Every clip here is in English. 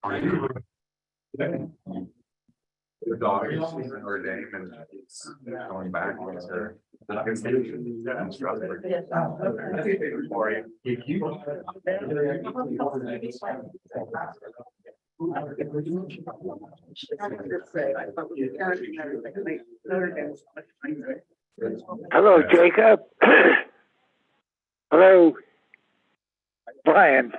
The dog is her name and it's going back to the institution and Strasbourg. I think they were for you. Hello, Jacob. Hello, Brian.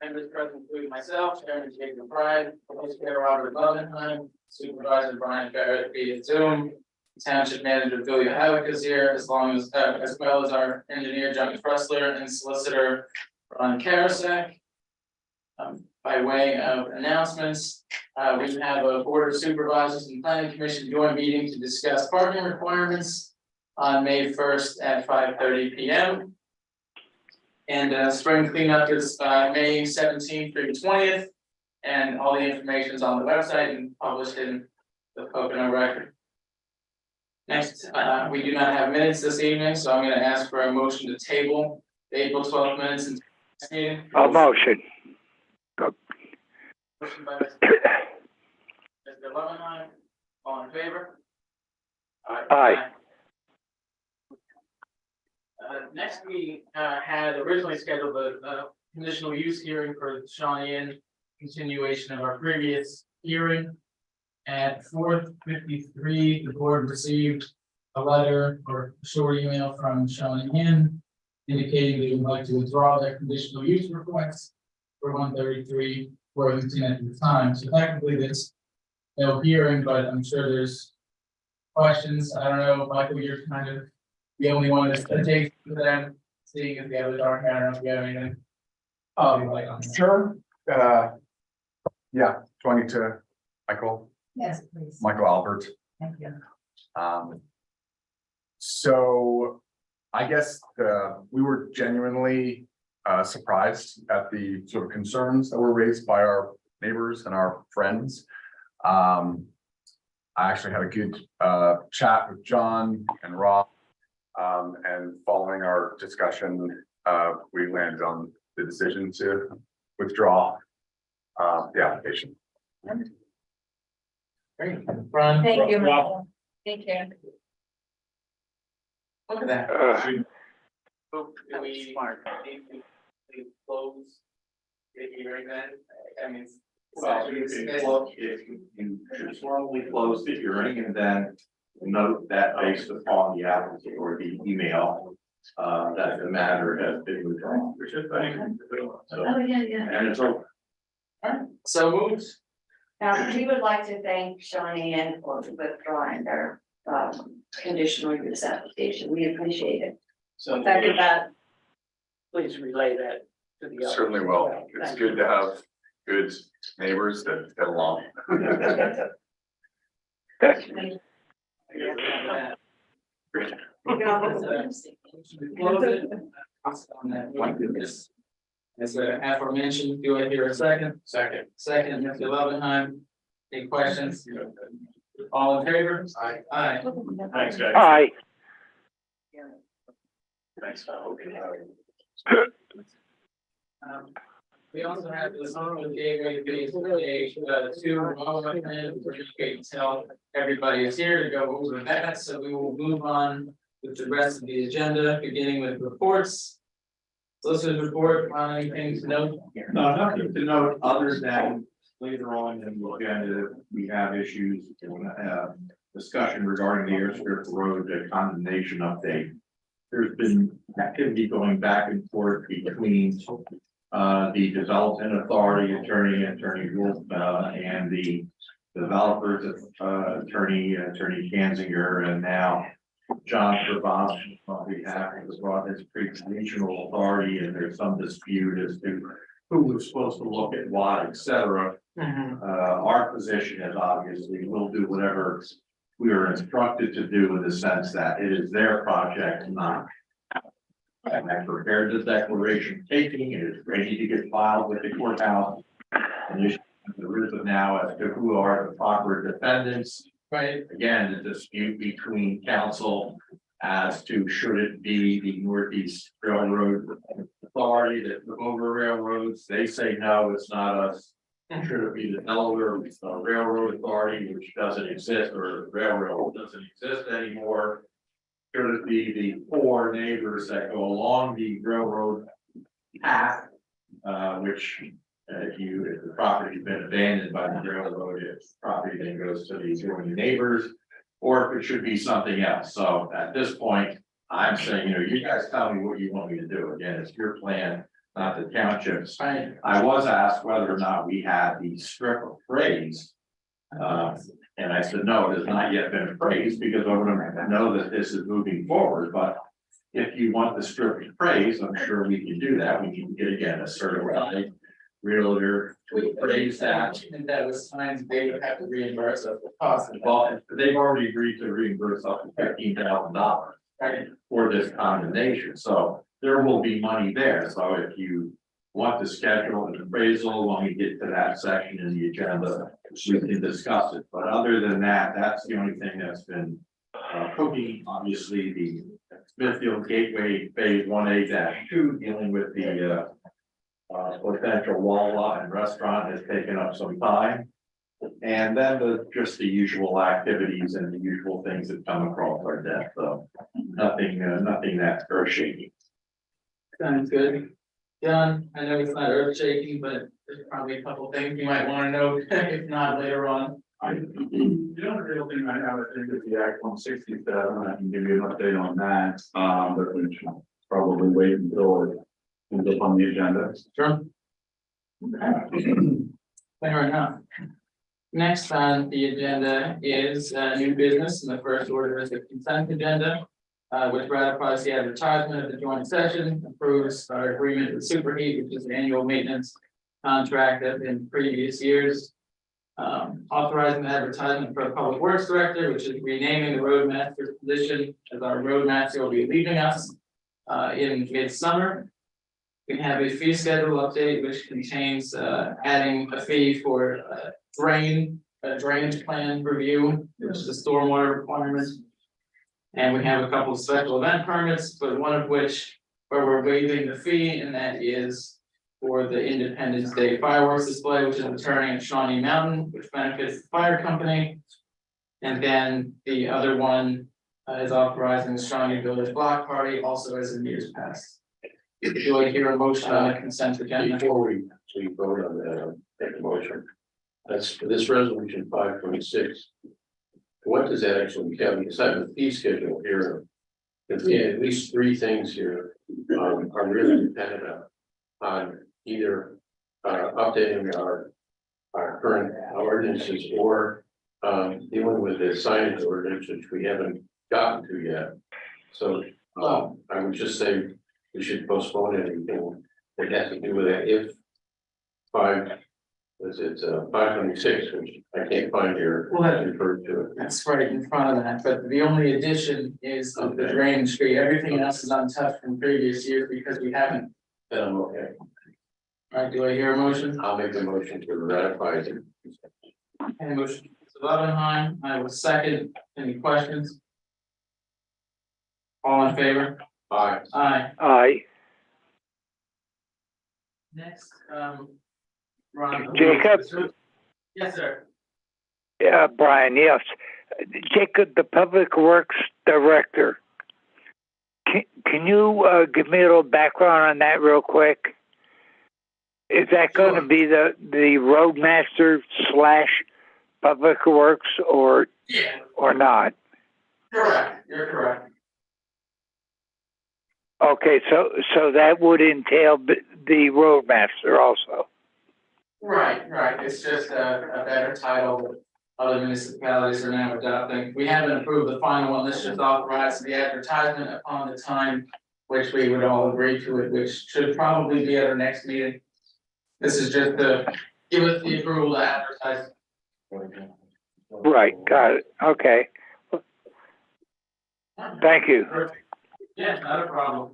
Members present include myself, Chairman Jacob Pride, Vice Chair Robert Lovenheim, Supervisor Brian Barrett via Zoom, Township Manager Billy Howick is here, as well as our engineer Johnny Fressler and solicitor Ron Karasek. By way of announcements, we have a Board of Supervisors and Planning Commission joint meeting to discuss parking requirements on May 1st at 5:30 p.m. And spring cleanup is May 17th through 20th, and all the information is on the website and published in the Pocono Record. Next, we do not have minutes this evening, so I'm going to ask for a motion to table the April 12th minutes and next meeting. A motion. Motion by Mr. Lovenheim, all in favor? Aye. Next, we had originally scheduled a conditional use hearing for Shawnee Inn, continuation of our previous hearing. At 4:53, the board received a letter or a short email from Shawnee Inn indicating they would like to withdraw their conditional use request for 133 Worthington at the time. So technically, there's no hearing, but I'm sure there's questions. I don't know, Michael, you're kind of the only one that's take for them, seeing if the other dark matter, if you have anything. Sure. Yeah, 22, Michael. Yes, please. Michael Albert. Thank you. So I guess we were genuinely surprised at the sort of concerns that were raised by our neighbors and our friends. I actually had a good chat with John and Rob, and following our discussion, we landed on the decision to withdraw the application. Great, Ron. Thank you. Rob, Thank you. look at that. Do we close the hearing then? I mean. Well, you should formally close the hearing and then note that based upon the applicant or the email, that the matter has been withdrawn. So, Oh, yeah. and it's over. So moved. We would like to thank Shawnee Inn for withdrawing their conditional use application. We appreciate it. So Second that. please relay that to the other. Certainly will. It's good to have good neighbors that get along. As aforementioned, do I hear a second? Second, Mr. Lovenheim. Any questions? All in favor? Aye. Thanks, guys. Aye. Thanks. We also have this gateway phase two, where you can tell everybody is here to go over that, so we will move on with the rest of the agenda, beginning with reports. Solicitor's report, anything to note? No, nothing to note other than later on in the agenda, we have issues, discussion regarding the airstrip road condemnation update. There's been activity going back and forth between the development authority attorney Wolf, and the developers attorney Kanzinger, and now John Travas on behalf of the Broadhead Creek Regional Authority, and there's some dispute as to who was supposed to look at what, et cetera. Our position is obviously we'll do whatever we are instructed to do in the sense that it is their project, not. And I prepared the declaration taking, it is ready to get filed with the courthouse. And there is now as to who are the proper defendants. Right. Again, the dispute between council as to should it be the Northeast Railroad Authority that took over railroads. They say no, it's not us. Should it be the Delaware Railroad Authority, which doesn't exist, or railroad doesn't exist anymore? Should it be the four neighbors that go along the railroad path, which if the property's been abandoned by the railroad, if property then goes to the adjoining neighbors, or if it should be something else. So at this point, I'm saying, you guys tell me what you want me to do. Again, it's your plan, not the township's. Right. I was asked whether or not we had the strip appraised. And I said, no, it has not yet been appraised because I want to know that this is moving forward, but if you want the strip appraised, I'm sure we can do that. We can get again a certified realtor to appraise that. And that was times they would have to reimburse us the cost. Well, they've already agreed to reimburse up to $15,000 Right. for this condemnation, so there will be money there. So if you want to schedule an appraisal when we get to that section in the agenda, we can discuss it. But other than that, that's the only thing that's been cooking. Obviously, the Smithfield Gateway Phase 1A-2 dealing with the potential Wawa and restaurant has taken up some time. And then just the usual activities and the usual things that come across our desk. So nothing that's earth shaking. Sounds good. John, I know it's not earth shaking, but there's probably a couple things you might want to know, if not later on. The only real thing I have, I think, is the Act 167, I can give you an update on that, but we should probably wait until it comes up on the agenda. Sure. Fair enough. Next on the agenda is new business, and the first order is the consent agenda, which ratifies the advertisement of the joint session, approves our agreement with Superheat, which is an annual maintenance contract as in previous years. Authorizing the advertisement for a public works director, which is renaming the roadmaster's position, as our roadmaster will be leaving us in midsummer. We have a fee schedule update, which contains adding a fee for drainage plan review, which is a stormwater requirement. And we have a couple of special event permits, but one of which where we're waiving the fee, and that is for the Independence Day fireworks display, which is returning at Shawnee Mountain, which benefits the fire company. And then the other one is authorizing the Shawnee Village Block Party, also as in years past. Do I hear a motion on the consent agenda? Before we vote on that, make a motion. That's for this resolution 526. What does that actually have? Because I have a fee schedule here. At least three things here are really dependent on either updating our current ordinances or dealing with the signage ordinance, which we haven't gotten to yet. So I would just say we should postpone anything that has to do with that. If 526, which I can't find here, referred to it. That's right in front of that, but the only addition is of the drainage fee. Everything else is untouched from previous years because we haven't. Then I'm okay. All right, do I hear a motion? I'll make a motion to ratify it. Okay, motion, Mr. Levenheim, I will second. Any questions? All in favor? Aye. Aye. Aye. Next, Ron. Jacob? Yes, sir. Yeah, Brian, yes. Jacob, the Public Works Director. Can you give me a little background on that real quick? Is that going to be the roadmaster / Public Works or not? Correct, you're correct. Okay, so that would entail the roadmaster also. Right, it's just a better title that other municipalities are now adopting. We haven't approved the final one, this just authorizes the advertisement upon the time which we would all agree to it, which should probably be at our next meeting. This is just to give us the approval to advertise. Right, got it, okay. Thank you. Yeah, not a problem.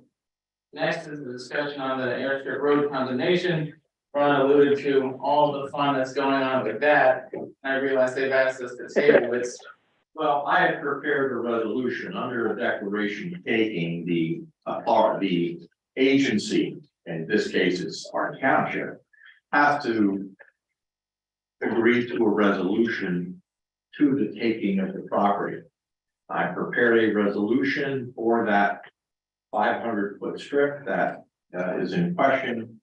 Next is the discussion on the airstrip road condemnation. Ron alluded to all the fun that's going on with that. I realize they've asked us to table it. Well, I had prepared a resolution under a declaration taking the agency, in this case it's our township, has to agree to a resolution to the taking of the property. I prepared a resolution for that 500-foot strip that is in question.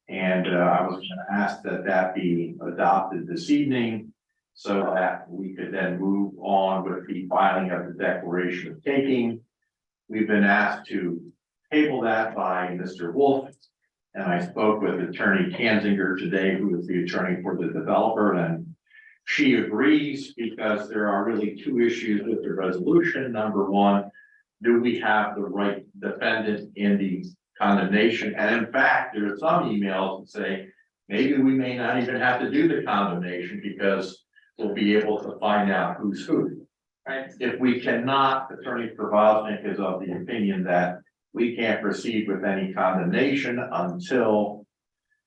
And I was going to ask that that be adopted this evening so that we could then move on with the filing of the declaration of taking. We've been asked to table that by Mr. Wolf. And I spoke with Attorney Kanzinger today, who is the attorney for the developer, and she agrees because there are really two issues with the resolution. Number one, do we have the right defendant in the condemnation? And in fact, there are some emails that say, maybe we may not even have to do the condemnation because we'll be able to find out who's who. Right. If we cannot, Attorney Provoznik is of the opinion that we can't proceed with any condemnation until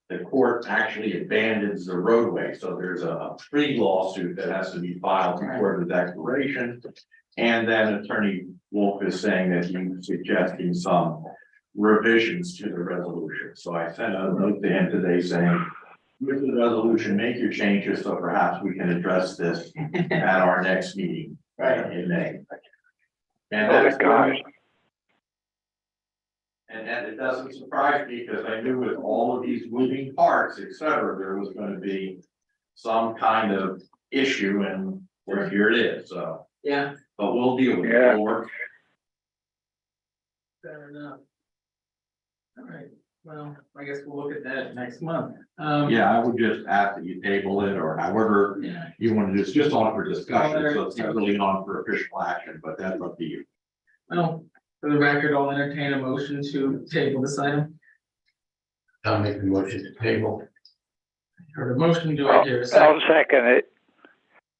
the court actually abandons the roadway. So there's a pre-lawsuit that has to be filed before the declaration. And then Attorney Wolf is saying that he's suggesting some revisions to the resolution. So I sent a note to him today saying, with the resolution, make your changes so perhaps we can address this at our next meeting in May. And that's gosh. And it doesn't surprise me because I knew with all of these moving parts, et cetera, there was going to be some kind of issue, and well, here it is. So, Yeah, but we'll deal with Yeah. it. We'll work. fair enough. All right, well, I guess we'll look at that next month. Yeah, I would just ask that you table it or however Yeah, you want to do. It's just on for discussion, so it's not really on for official action, but that's up to you. well, for the record, I'll entertain a motion to table this item. I'll make the motion to table. Heard a motion, do I hear a second? I'll second it.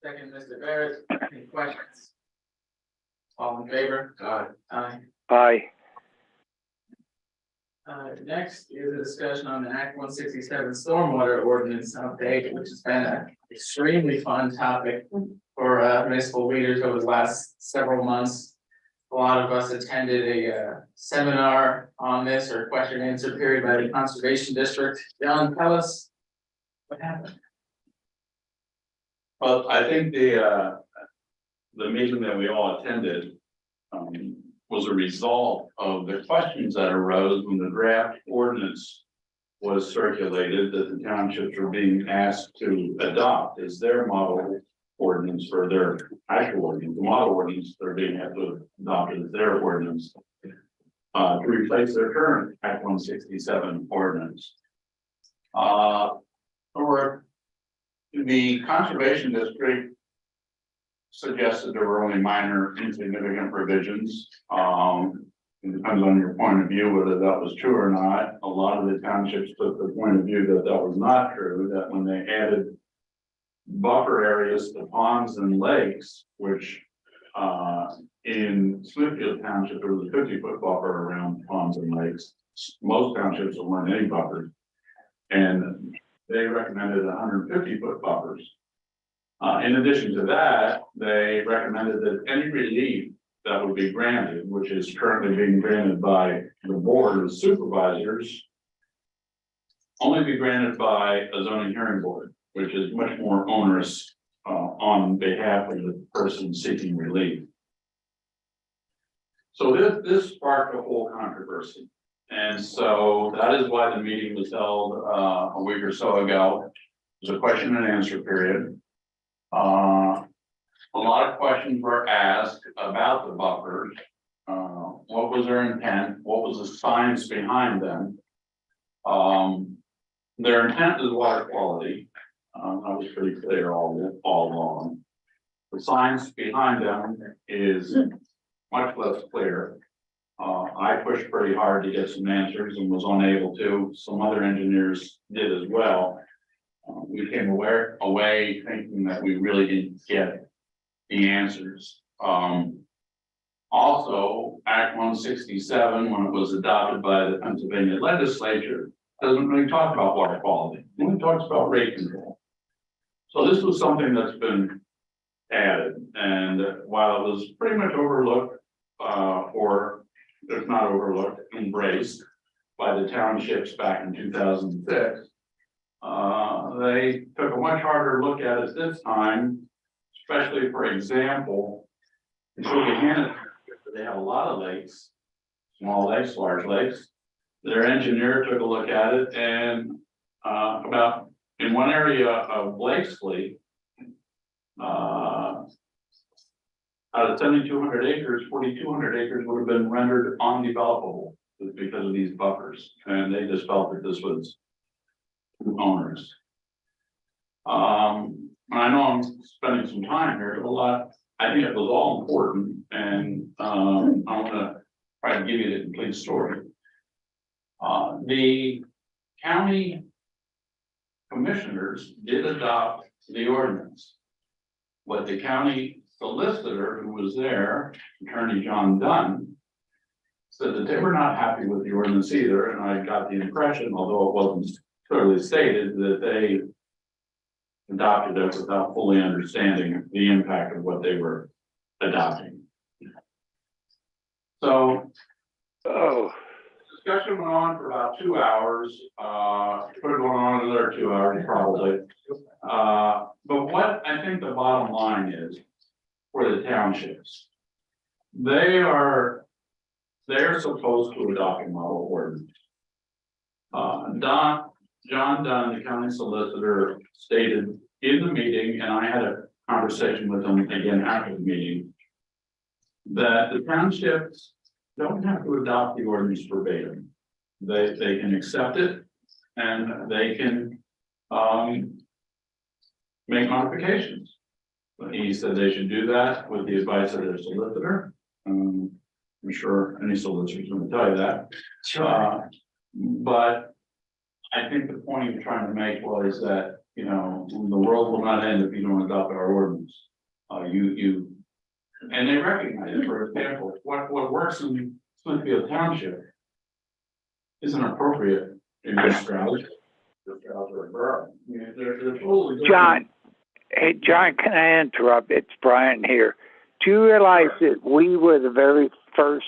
Second, Mr. Barrett, any questions? All in favor? Aye. Aye. Next is a discussion on the Act 167 stormwater ordinance update, which has been an extremely fun topic for municipal leaders over the last several months. A lot of us attended a seminar on this or question and answer period by the Conservation District. John, tell us what happened. Well, I think the meeting that we all attended, was a result of the questions that arose when the draft ordinance was circulated that the townships were being asked to adopt as their model ordinance for their actual ordinance. The model ordinance they're being asked to adopt as their ordinance to replace their current Act 167 ordinance. Or the Conservation District suggested there were only minor insignificant revisions. It depends on your point of view whether that was true or not. A lot of the townships took the point of view that that was not true, that when they added buffer areas to ponds and lakes, which in Smithfield Township, there was a 50-foot buffer around ponds and lakes. Most townships there weren't any buffers. And they recommended 150-foot buffers. In addition to that, they recommended that any relief that would be granted, which is currently being granted by the board of supervisors, only be granted by a zoning hearing board, which is much more onerous on behalf of the person seeking relief. So this sparked a whole controversy. And so that is why the meeting was held a week or so ago. It was a question and answer period. A lot of questions were asked about the buffers. What was their intent? What was the science behind them? Their intent is water quality. I was pretty clear all along. The science behind them is much less clear. I pushed pretty hard to get some answers and was unable to. Some other engineers did as well. We came away thinking that we really didn't get the answers. Also, Act 167, when it was adopted by the Pennsylvania legislature, doesn't really talk about water quality. It only talks about rate control. So this was something that's been added, and while it was pretty much overlooked, or if not overlooked, embraced by the townships back in 2006, they took a much harder look at it this time, especially, for example, in Susquehanna, they have a lot of lakes, small lakes, large lakes. Their engineer took a look at it, and about in one area of Blakesley, out of 7,200 acres, 4,200 acres would have been rendered undevelopable because of these buffers, and they just felt that this was too onerous. I know I'm spending some time here, but a lot, I think it was all important, and I want to try to give you the complete story. The county commissioners did adopt the ordinance, but the county solicitor who was there, Attorney John Dunn, said that they were not happy with the ordinance either, and I got the impression, although it wasn't clearly stated, that they adopted it without fully understanding the impact of what they were adopting. So, discussion went on for about 2 hours, could have gone on another 2 hours probably. But what I think the bottom line is for the townships, they're supposed to adopt a model ordinance. John Dunn, the county solicitor, stated in the meeting, and I had a conversation with him again after the meeting, that the townships don't have to adopt the ordinance verbatim. They can accept it, and they can make modifications. But he said they should do that with the advice of their solicitor. I'm sure any solicitor is going to tell you that. Sure. But I think the point he was trying to make was that, you know, the world will not end if you don't adopt our ordinance. And they recognize it. For example, what works in Smithfield Township isn't appropriate in your strategy. John, hey, John, can I interrupt? It's Brian here. Do you realize that we were the very first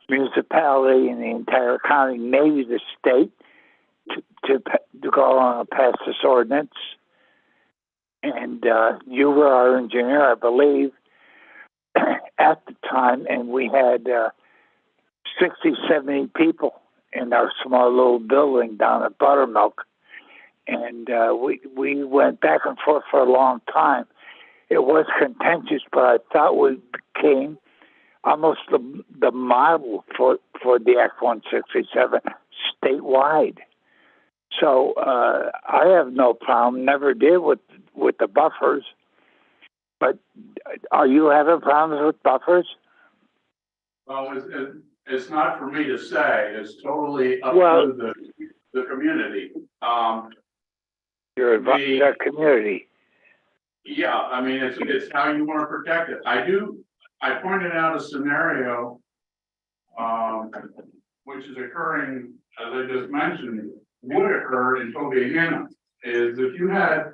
municipality in the entire county, maybe the state, to go on and pass this ordinance? And you were our engineer, I believe, at the time, and we had 60, 70 people in our small little building down at Buttermilk. And we went back and forth for a long time. It was contentious, but I thought we became almost the model for the Act 167 statewide. So I have no problem, never did with the buffers. But are you having problems with buffers? Well, it's not for me to say. It's totally up to the community. You're advising our community. Yeah, I mean, it's how you want to protect it. I pointed out a scenario, which is occurring, as I just mentioned, would occur in Susquehanna, is if you had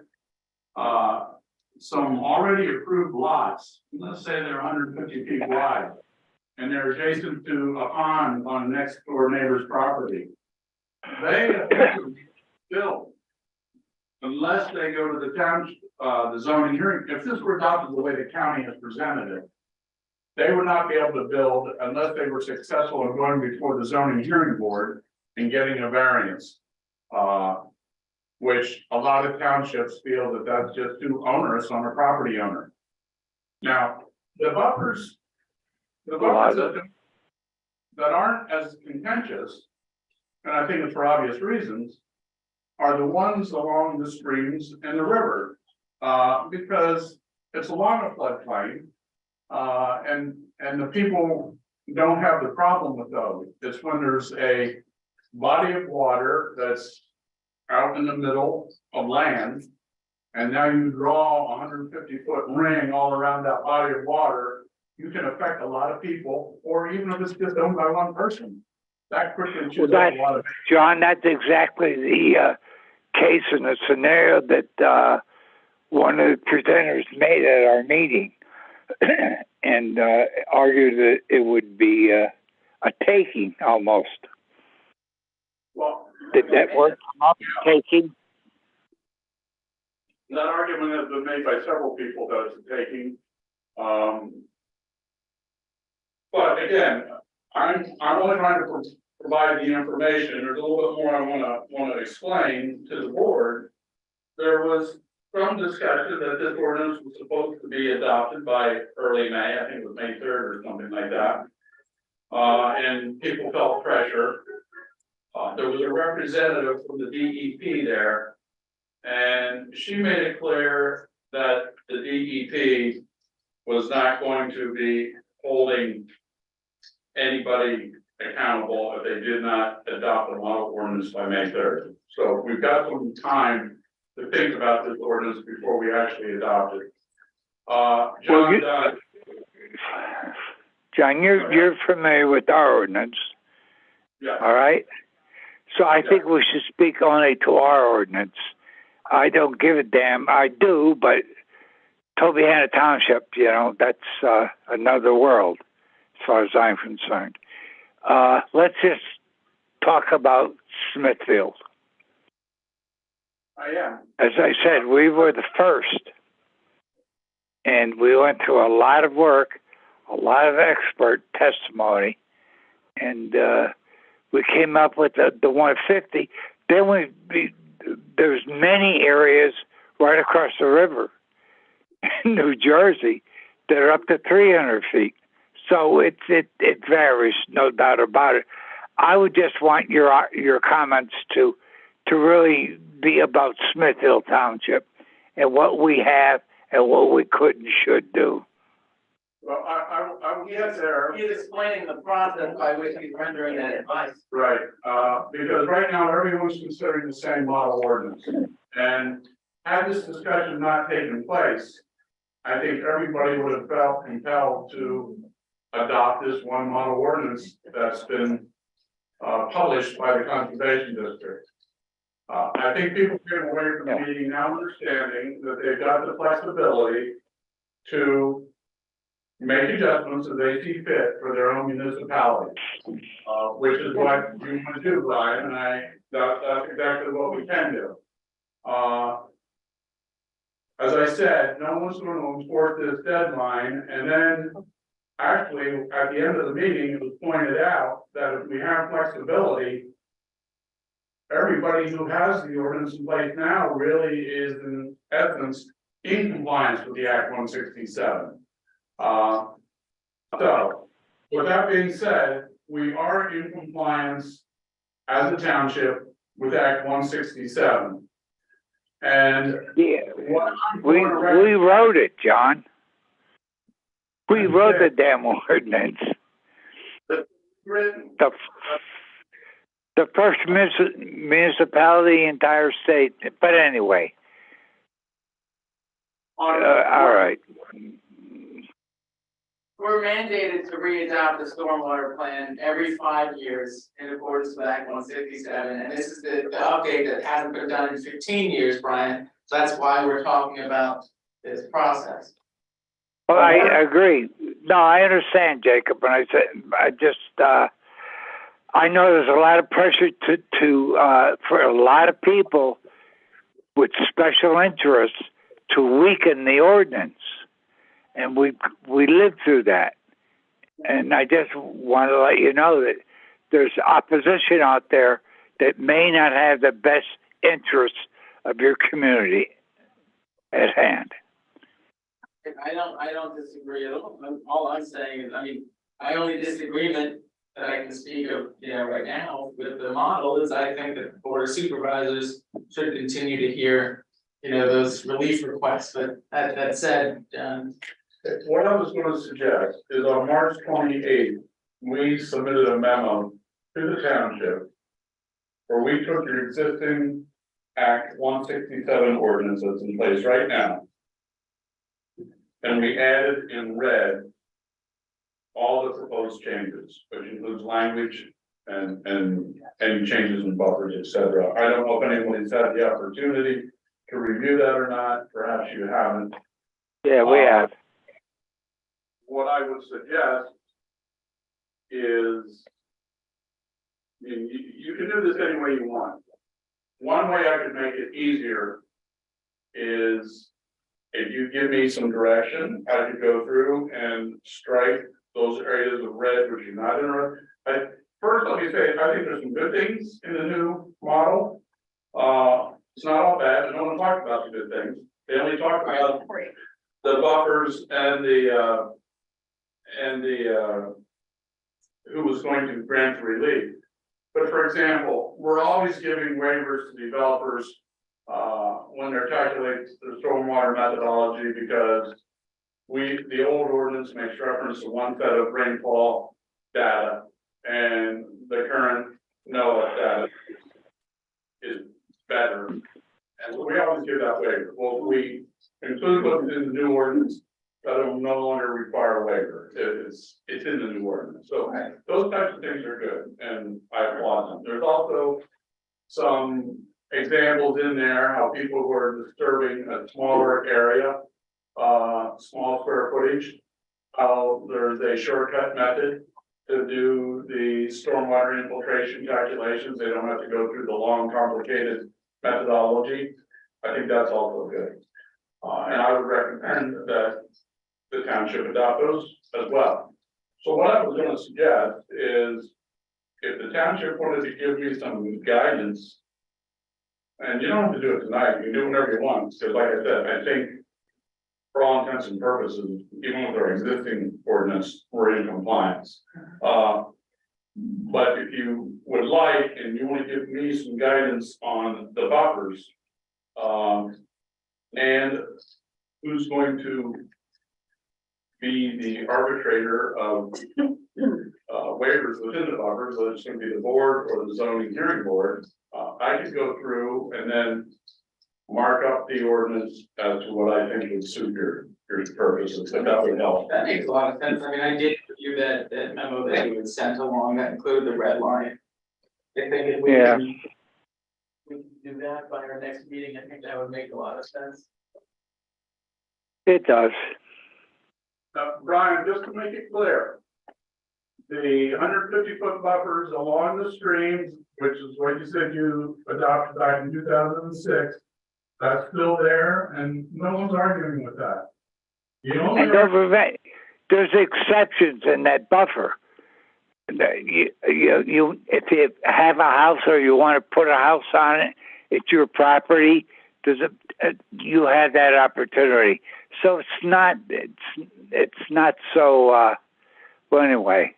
some already approved lots, let's say they're 150 feet wide, and they're adjacent to a pond on a next door neighbor's property, they build unless they go to the town, the zoning hearing. If this were adopted the way the county has presented it, they would not be able to build unless they were successful in going before the zoning hearing board and getting a variance. Which a lot of townships feel that that's just too onerous on a property owner. Now, the buffers that aren't as contentious, and I think it's for obvious reasons, are the ones along the streams and the river. Because it's along a floodplain. And the people don't have the problem with those. It's when there's a body of water that's out in the middle of land. And now you draw a 150-foot ring all around that body of water, you can affect a lot of people, or even if it's just owned by one person. That quickly chews up a lot of. John, that's exactly the case and the scenario that one of the presenters made at our meeting, and argued that it would be a taking almost. Well, Did that word come up? Taking? that argument has been made by several people that it's a taking. But again, I'm only trying to provide the information. There's a little bit more I wanna explain to the board. There was some discussion that this ordinance was supposed to be adopted by early May, I think it was May 3rd or something like that. And people felt pressure. There was a representative from the DEP there. And she made it clear that the DEP was not going to be holding anybody accountable if they did not adopt the model ordinance by May 3rd. So we've got some time to think about this ordinance before we actually adopt it. John, you're familiar with our ordinance, Yeah, all right? So I think we should speak only to our ordinance. I don't give a damn. I do, but Tobyhanna Township, that's another world as far as I'm concerned. Let's just talk about Smithfield. I am. As I said, we were the first, and we went through a lot of work, a lot of expert testimony, and we came up with the 150. Then there's many areas right across the river in New Jersey that are up to 300 feet. So it varies, no doubt about it. I would just want your comments to really be about Smithfield Township and what we have and what we could and should do. Well, I will get there. He's explaining the process by which he's rendering that advice. Right, because right now everyone's considering the same model ordinance. And had this discussion not taken place, I think everybody would have felt compelled to adopt this one model ordinance that's been published by the Conservation District. I think people came away from the meeting now understanding that they've got the flexibility to make adjustments as they see fit for their own municipality, which is what you want to do, Brian, and that's exactly what we can do. As I said, no one's going to enforce this deadline, and then actually, at the end of the meeting, it was pointed out that if we have flexibility, everybody who has the ordinance in place now really is in essence in compliance with the Act 167. So, with that being said, we are in compliance as a township with Act 167. And Yeah, what we wrote it, John. We wrote the damn ordinance. written, The first municipality in the entire state. But anyway, all right. We're mandated to re-adopt the stormwater plan every 5 years in accordance with Act 167, and this is the update that hasn't been done in 15 years, Brian. So that's why we're talking about this process. Well, I agree. No, I understand, Jacob. And I know there's a lot of pressure for a lot of people with special interests to weaken the ordinance. And we lived through that. And I just want to let you know that there's opposition out there that may not have the best interests of your community at hand. I don't disagree at all. All I'm saying is, my only disagreement that I can speak of, right now with the model is I think that the Board of Supervisors should continue to hear, those relief requests, but that said, What I was gonna suggest is on March 28th, we submitted a memo to the township. Where we took your existing Act 167 ordinances in place right now. And we added in red. All the proposed changes, which includes language and any changes in buffers, et cetera. I don't know if anybody's had the opportunity to review that or not, perhaps you haven't. Yeah, we have. What I would suggest is, you can do this any way you want. One way I could make it easier is if you give me some direction, I could go through and strike those areas of red which you're not interested. First, let me say, I think there's some good things in the new model. It's not all bad, no one talked about the good things. They only talk about the buffers and the who was going to grant the relief. But for example, we're always giving waivers to developers when they're calculating the stormwater methodology, because the old ordinance makes reference to one set of rainfall data, and the current NOAA data is better. And so we always give that waiver. Well, we include what's in the new ordinance, that will no longer require a waiver. It's in the new ordinance. So those types of things are good, and I applaud them. There's also some examples in there how people who are disturbing a smaller area, small square footage, how there's a shortcut method to do the stormwater infiltration calculations. They don't have to go through the long, complicated methodology. I think that's also good. And I would recommend that the township adopt those as well. So what I was going to suggest is, if the township wanted to give me some guidance, and you don't have to do it tonight, you can do whatever you want, because like I said, I think for all intents and purposes, even with our existing ordinance, we're in compliance. But if you would like, and you want to give me some guidance on the buffers, and who's going to be the arbitrator of waivers within the buffers, whether it's going to be the board or the zoning hearing board, I could go through and then mark up the ordinance as to what I think would suit your purposes, if that would help. that makes a lot of sense. I mean, I did review that memo that you had sent along that included the red line. I think if we can do that by our next meeting, I think that would make a lot of sense. It does. Now, Brian, just to make it clear, the 150-foot buffers along the streams, which is what you said you adopted back in 2006, that's still there, and no one's arguing with that. You only And don't forget, there's exceptions in that buffer. You, if you have a house or you want to put a house on it, it's your property. You have that opportunity. So it's not so. Well, anyway.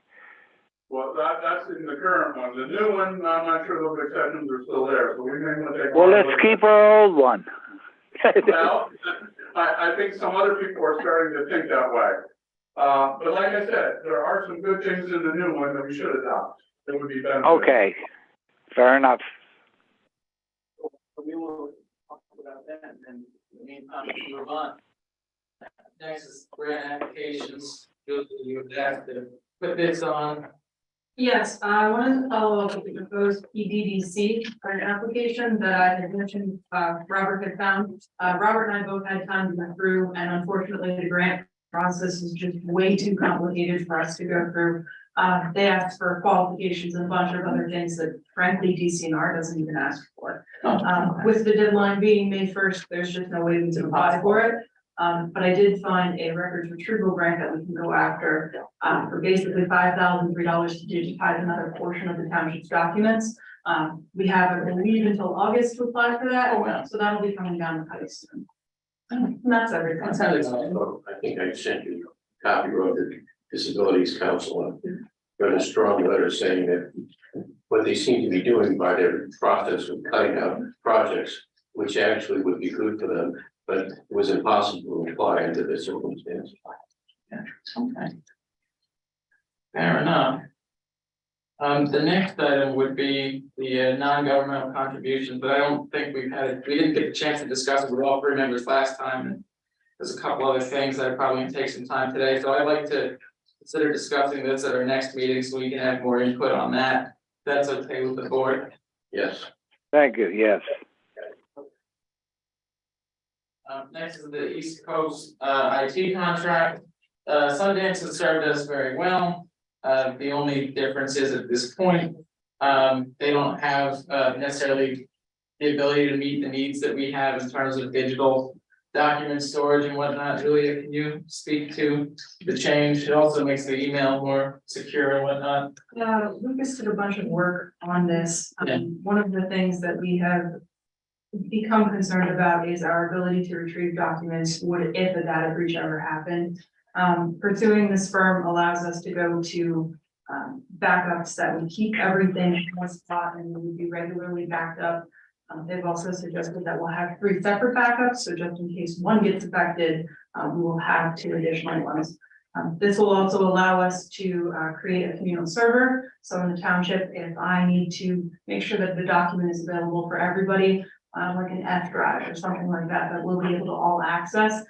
Well, that's in the current one. The new one, I'm not sure those exceptions are still there, so we may want to take. Well, let's keep our old one. Well, I think some other people are starting to think that way. But like I said, there are some good things in the new one that we should adopt. That would be beneficial. Okay, fair enough. So we will talk about that and then in the meantime, move on. Next is grant applications. You would have to put this on. Yes, I wanted to follow up with the proposed PDDC grant application that I had mentioned, Robert had found. Robert and I both had time to go through, and unfortunately, the grant process is just way too complicated for us to go through. They asked for qualifications and a bunch of other things that frankly DCNR doesn't even ask for. With the deadline being May 1st, there's just no way we can apply for it. But I did find a records retrieval grant that we can go after, for basically $5,003 to digitize another portion of the township's documents. We have, I believe, until August to apply for that. Oh, wow. So that'll be coming down the pipe soon. And that's everything. That sounds exciting. So I think I sent you a copy of the Disabilities Council, and got a strong letter saying that what they seem to be doing by their process of cutting out projects which actually would be good for them, but it was impossible to apply under the circumstance. Okay. Fair enough. The next item would be the non-governmental contributions, but I don't think we didn't get the chance to discuss it with all three members last time. And there's a couple other things that are probably gonna take some time today, so I'd like to consider discussing this at our next meeting so we can have more input on that. If that's okay with the board. Yes. Thank you, yes. Next is the East Coast IT contract. Sundance has served us very well. The only difference is at this point, they don't have necessarily the ability to meet the needs that we have in terms of digital document storage and whatnot. Julia, can you speak to the change? It also makes the email more secure and whatnot. Lucas did a bunch of work on this. Yeah. One of the things that we have become concerned about is our ability to retrieve documents if a data breach ever happened. Pursuing this firm allows us to go to backups that would keep everything in one spot and would be regularly backed up. They've also suggested that we'll have 3 separate backups, so just in case one gets affected, we will have 2 additional ones. This will also allow us to create a communal server. So in the township, if I need to make sure that the document is available for everybody, like an F drive or something like that, that we'll be able to all access,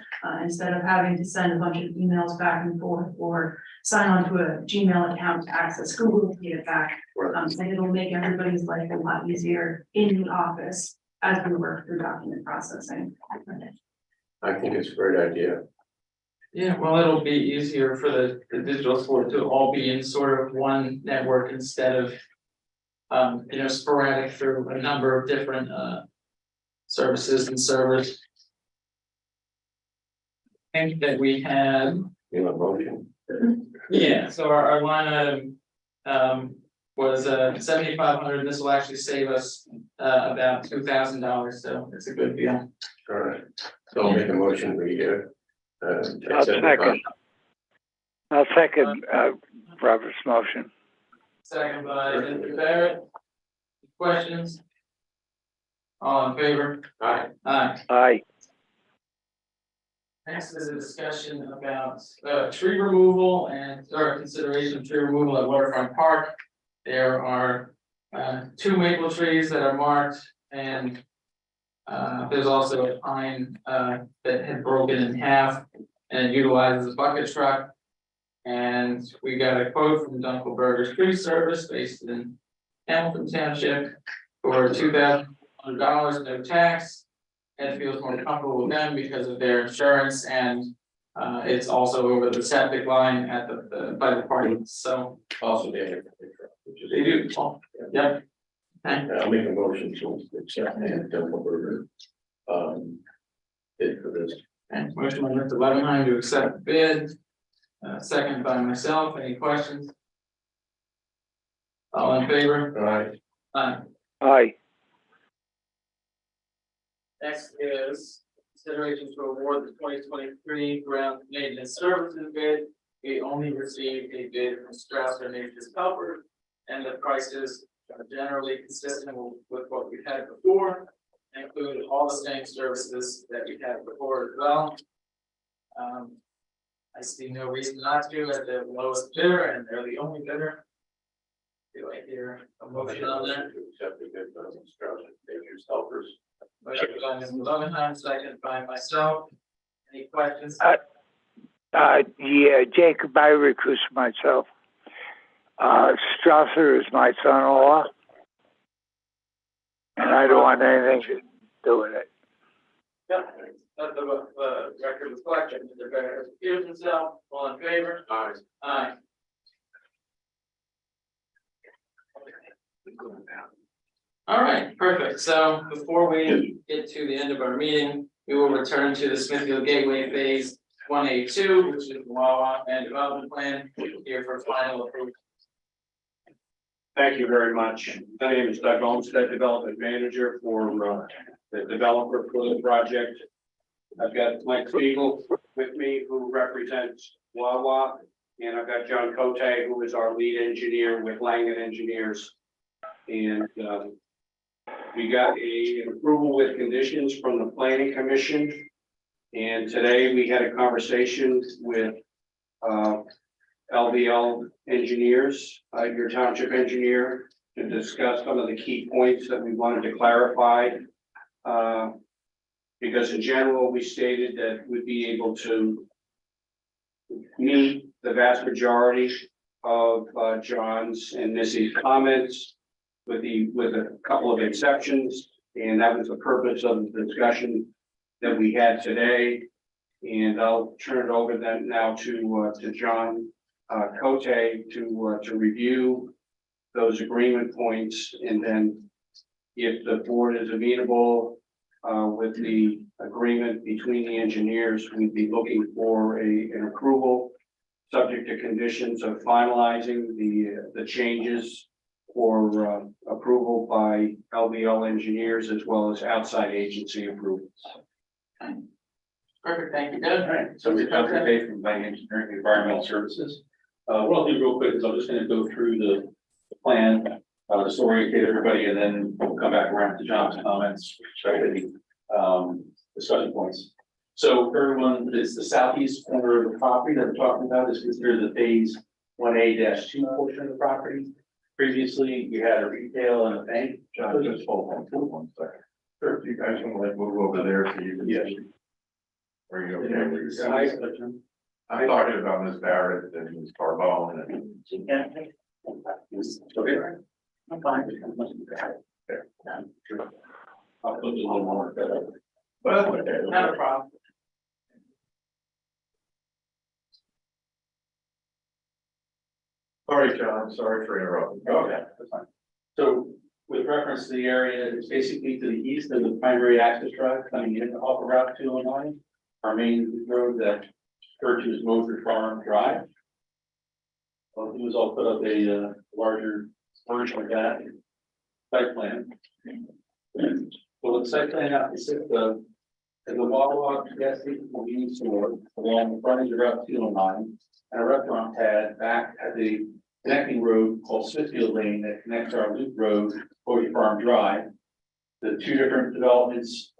instead of having to send a bunch of emails back and forth or sign on to a Gmail account to access Google to get it back. And it'll make everybody's life a lot easier in the office as we work through document processing. I think it's a great idea. Yeah, well, it'll be easier for the digital support to all be in sort of one network instead of sporadic through a number of different services and servers. I think that we had, You know, motion. yeah, so our line item was 7,500. This will actually save us about $2,000, so it's a good deal. All right. So I'll make a motion. I'll second Robert's motion. Second by Mr. Barrett. Questions? All in favor? Aye. Aye. Aye. Next is a discussion about tree removal or consideration of tree removal at Waterfront Park. There are 2 maple trees that are marked, and there's also a pine that had broken in half and utilizes a bucket truck. And we got a quote from Dunkelberger's Tree Service based in Hamilton Township for $2,100, no tax. Ed feels more comfortable with them because of their insurance, and it's also over the septic line at by the party, so Also, they they do. Yep. Okay. I'll make a motion to accept and Dunkelberger bid for this. And motion by Mr. Levenheim to accept the bid. Second by myself. Any questions? All in favor? Aye. Aye. Aye. Next is consideration to award the 2023 ground maintenance services bid. We only received a bid from Strasser Nature's Helper, and the prices are generally consistent with what we've had before, and include all the same services that we had before as well. I see no reason not to at the lowest bidder, and they're the only bidder. Do I hear a motion on that? To accept the bid from Strasser Nature's Helpers. Motion by Mr. Levenheim, second by myself. Any questions? Yeah, Jacob, I recuse myself. Strasser is my son-in-law, and I don't want anything to do with it. Yep, let the record reflect, Mr. Barrett recused himself. All in favor? Aye. Aye. All right, perfect. So before we get to the end of our meeting, we will return to the Smithfield Gateway Phase 1A2, which is the Wawa and Development Plan, here for final approval. Thank you very much. My name is Doug Olmsted, Development Manager for the developer for the project. I've got Mike Spiegel with me, who represents Wawa, and I've got John Cote, who is our lead engineer with Langen Engineers. And We got an approval with conditions from the planning commission. And today we had a conversation with LVL engineers, your township engineer, to discuss some of the key points that we wanted to clarify. Because in general, we stated that we'd be able to meet the vast majority of John's and Missy's comments with a couple of exceptions. And that was the purpose of the discussion that we had today. And I'll turn it over then now to John Cote to review those agreement points. And then if the board is amenable with the agreement between the engineers, we'd be looking for an approval subject to conditions of finalizing the changes for approval by LVL engineers as well as outside agency approvals. Perfect, thank you, Doug. All right, so we're talking today from Planning Engineering and Environmental Services. What I'll do real quick is I'm just gonna go through the plan, just orientate everybody, and then we'll come back around to John's comments, especially discussion points. So for everyone, it's the southeast corner of the property that we're talking about is considered the phase 1A-2 portion of the property. Previously, you had a retail and a bank. John, just hold on one second. Sure, if you guys want to like move over there so you can. Yeah. Are you okay with your? I'm talking about Ms. Barrett and Ms. Carbone and. Okay. I'm fine. I'll put a little more. Well, okay. Not a problem. All right, John, sorry for interrupting. Okay, that's fine. So with reference to the area, it's basically to the east of the primary access drive coming in off of Route 209. Our main road that referred to as Moser Farm Drive. Well, it was all put up a larger version of that site plan. Well, the site plan out the Wawa gas station convenience store along the frontage of Route 209 and a restaurant pad back at the connecting road called Smithfield Lane that connects our loop road, Cody Farm Drive. The two different developments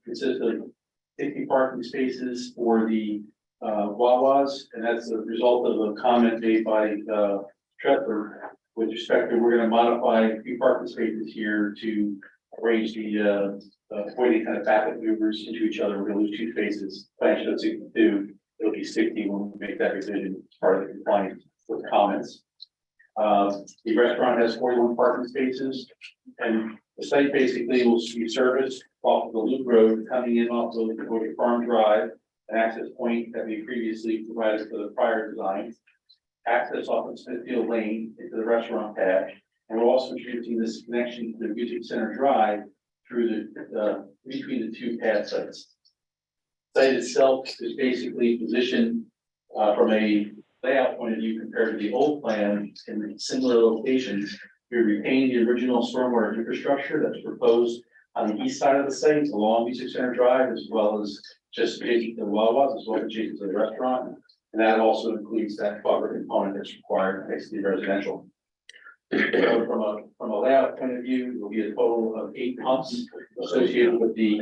consist of 60 parking spaces for the Wawas, and that's a result of a comment made by Trevor with respect to we're going to modify a few parking spaces here to arrange the avoiding kind of back maneuvers into each other. We're going to lose 2 spaces. Plan shows 62. It'll be 60 when we make that revision as part of the compliance with comments. The restaurant has 41 parking spaces, and the site basically will be serviced off of the loop road coming in off of the Cody Farm Drive, an access point that we previously provided for the prior design. Access off of Smithfield Lane into the restaurant pad, and we're also introducing this connection to the Music Center Drive through the between the two pad sites. Site itself is basically positioned from a layout point of view compared to the old plan in similar locations. We retain the original stormwater infrastructure that's proposed on the east side of the site along Music Center Drive, as well as just adjacent to the Wawas, as well as adjacent to the restaurant. And that also includes that buffer component that's required next to the residential. So from a layout point of view, there will be a total of 8 pumps associated with the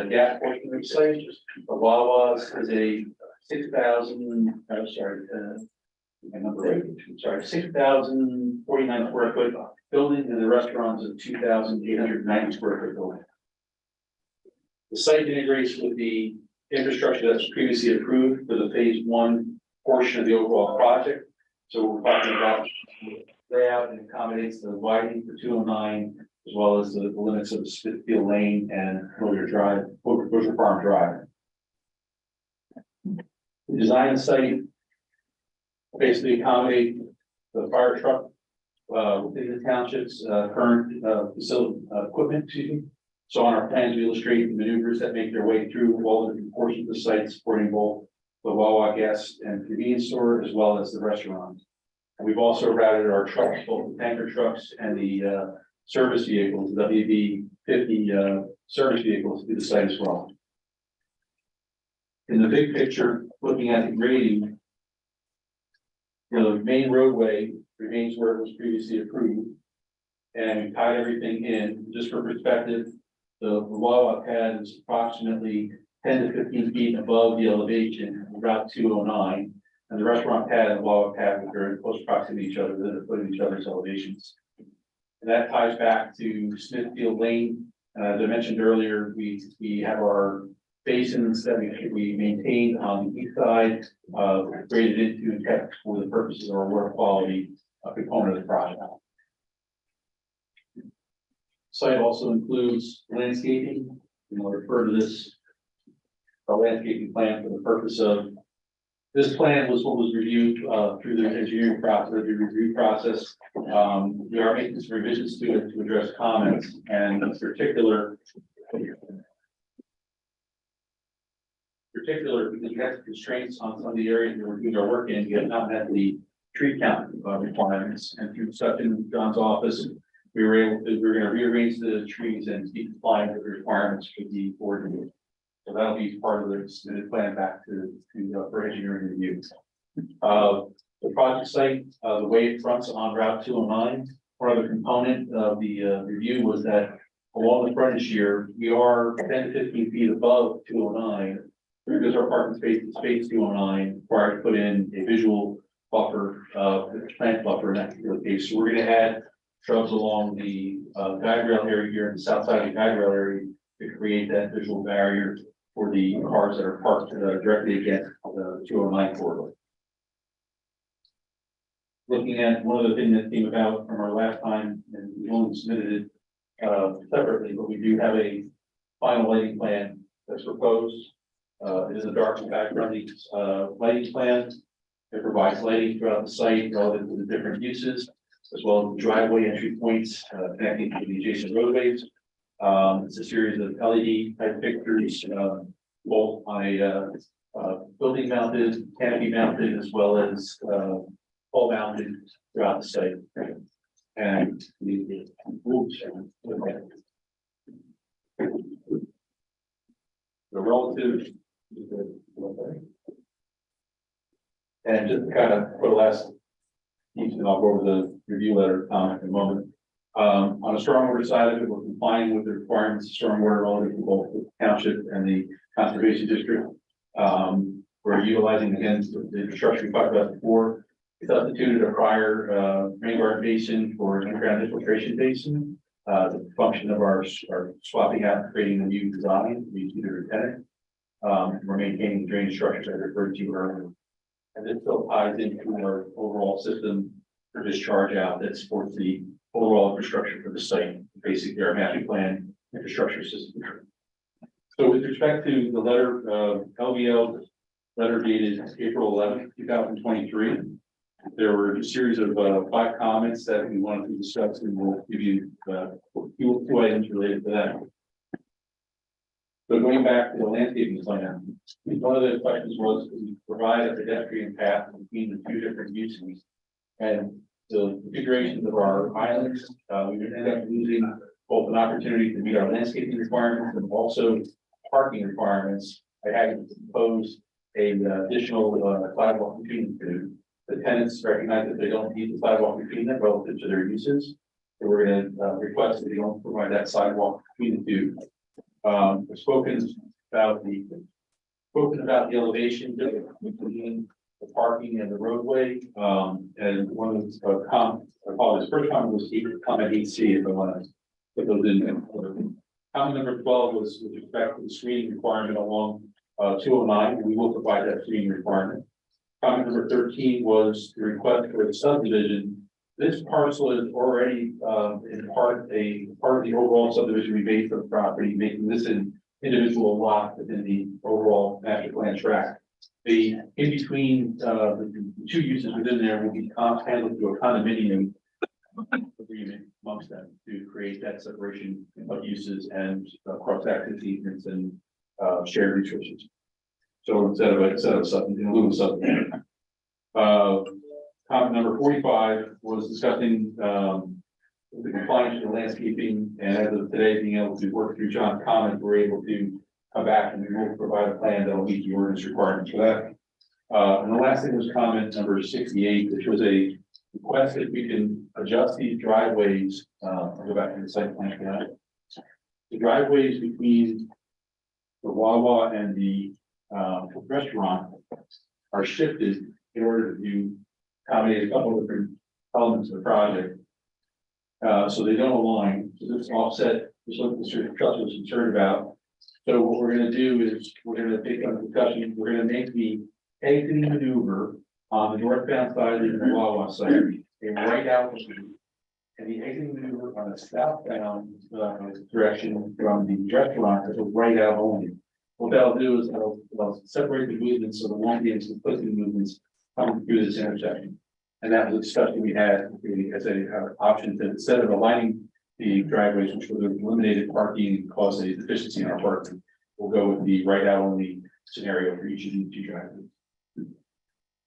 gas portion of the site. The Wawas is a 6,049 square foot building, and the restaurant is a 2,890 square foot building. The site integrates with the infrastructure that's previously approved for the phase 1 portion of the overall project. So we're talking about layout and accommodates the widening for 209, as well as the limits of Smithfield Lane and Moser Farm Drive. We designed the site basically accommodate the fire truck within the township's current facility equipment, excuse me. So on our plans, we illustrate the maneuvers that make their way through all the different portions of the site, supporting both the Wawa gas and convenience store, as well as the restaurant. And we've also routed our trucks, both the tanker trucks and the service vehicles, WB50 service vehicles, to the site as well. In the big picture, looking at the grading, the main roadway remains where it was previously approved. and we tied everything in, just for perspective. The Wawa pad is approximately 10 to 15 feet above the elevation of Route 209. And the restaurant pad and Wawa pad are very close proximity to each other, within a foot of each other's elevations. And that ties back to Smithfield Lane. As I mentioned earlier, we have our basins that we maintained on the east side, graded into and kept for the purposes of our water quality component of the project. Site also includes landscaping. We'll refer to this our landscaping plan for the purpose of this plan was what was reviewed through the engineering process, the review process. We are making some revisions to it to address comments, and in particular, because we have constraints on some of the areas where we're doing our work in, we have not met the tree count requirements, and through such in John's office, we're going to rearrange the trees and be compliant with the requirements for the board. So that'll be part of the submitted plan back to for engineering review. The project site, the way it fronts on Route 209, part of the component of the review was that along the frontage here, we are 10 to 15 feet above 209. Because our parking space is space 209, required to put in a visual buffer, plant buffer in that particular case. So we're going to add shrubs along the guide rail area here, in the south side of the guide rail area, to create that visual barrier for the cars that are parked directly against the 209 corridor. Looking at one of the things that came about from our last time, and we only submitted it separately, but we do have a final lighting plan that's proposed. It is a dark and background lighting plan. It provides lighting throughout the site relative to the different uses, as well as driveway entry points connecting to the adjacent roadways. It's a series of LED type fixtures, both on a building mounted, canopy mounted, as well as pole mounted throughout the site. And the relative, and just to kind of put a last piece, and I'll go over the review letter comment in a moment. On the stormwater side of it, we're complying with the requirements of stormwater relative to both the township and the conservation district. We're utilizing, again, the infrastructure we talked about before. We substituted a prior rain garden basin for an underground infiltration basin. The function of our swapping out, creating a new design, we either tenant. We're maintaining the drainage structures I referred to earlier. And this still ties into our overall system for discharge out that supports the overall infrastructure for the site, basically our master plan infrastructure system. So with respect to the letter, LVL letter dated April 11th, 2023, there were a series of 5 comments that we wanted to discuss, and we'll give you two items related to that. So going back to the landscaping plan, one of the questions was, to provide a pedestrian path between the two different uses. And the configurations of our islands, we would end up losing both an opportunity to meet our landscaping requirements and also parking requirements. I had proposed a additional sidewalk between the two. The tenants recognize that they don't need the sidewalk between them relative to their uses. So we're going to request that they don't provide that sidewalk between the two. We've spoken about the elevation between the parking and the roadway. And one of the first comment was comment 8C, if I want to put those in. Comment number 12 was with respect to the screening requirement along 209. We will provide that screening requirement. Comment number 13 was the request for the subdivision. This parcel is already in part of the overall subdivision we made for the property, making this an individual lot within the overall master plan tract. The in between the two uses within there will be handled through a condominium agreement amongst them to create that separation of uses and cross access easements and shared resources. So instead of something in lieu of something. Comment number 45 was discussing the compliance with the landscaping, and as of today, being able to work through John's comment, we're able to come back and we will provide a plan that will meet the ordinance requirements for that. And the last thing was comment number 68, which was a request that we can adjust these driveways, I'll go back to the site plan for that. The driveways between the Wawa and the restaurant are shifted in order to accommodate a couple of different elements of the project. So they don't align, so this offset, this is what Mr. Truss was concerned about. So what we're gonna do is, we're gonna take up discussion, we're gonna make the exiting maneuver on the northbound side of the Wawa site, a right out. And the exiting maneuver on the southbound direction from the restaurant is a right out only. What that'll do is it'll separate the movements, so there won't be any conflicting movements coming through this intersection. And that was a discussion we had as a option to, instead of aligning the driveways, which would have eliminated parking and caused a deficiency in our parking, we'll go with the right out only scenario for each of these two driveways.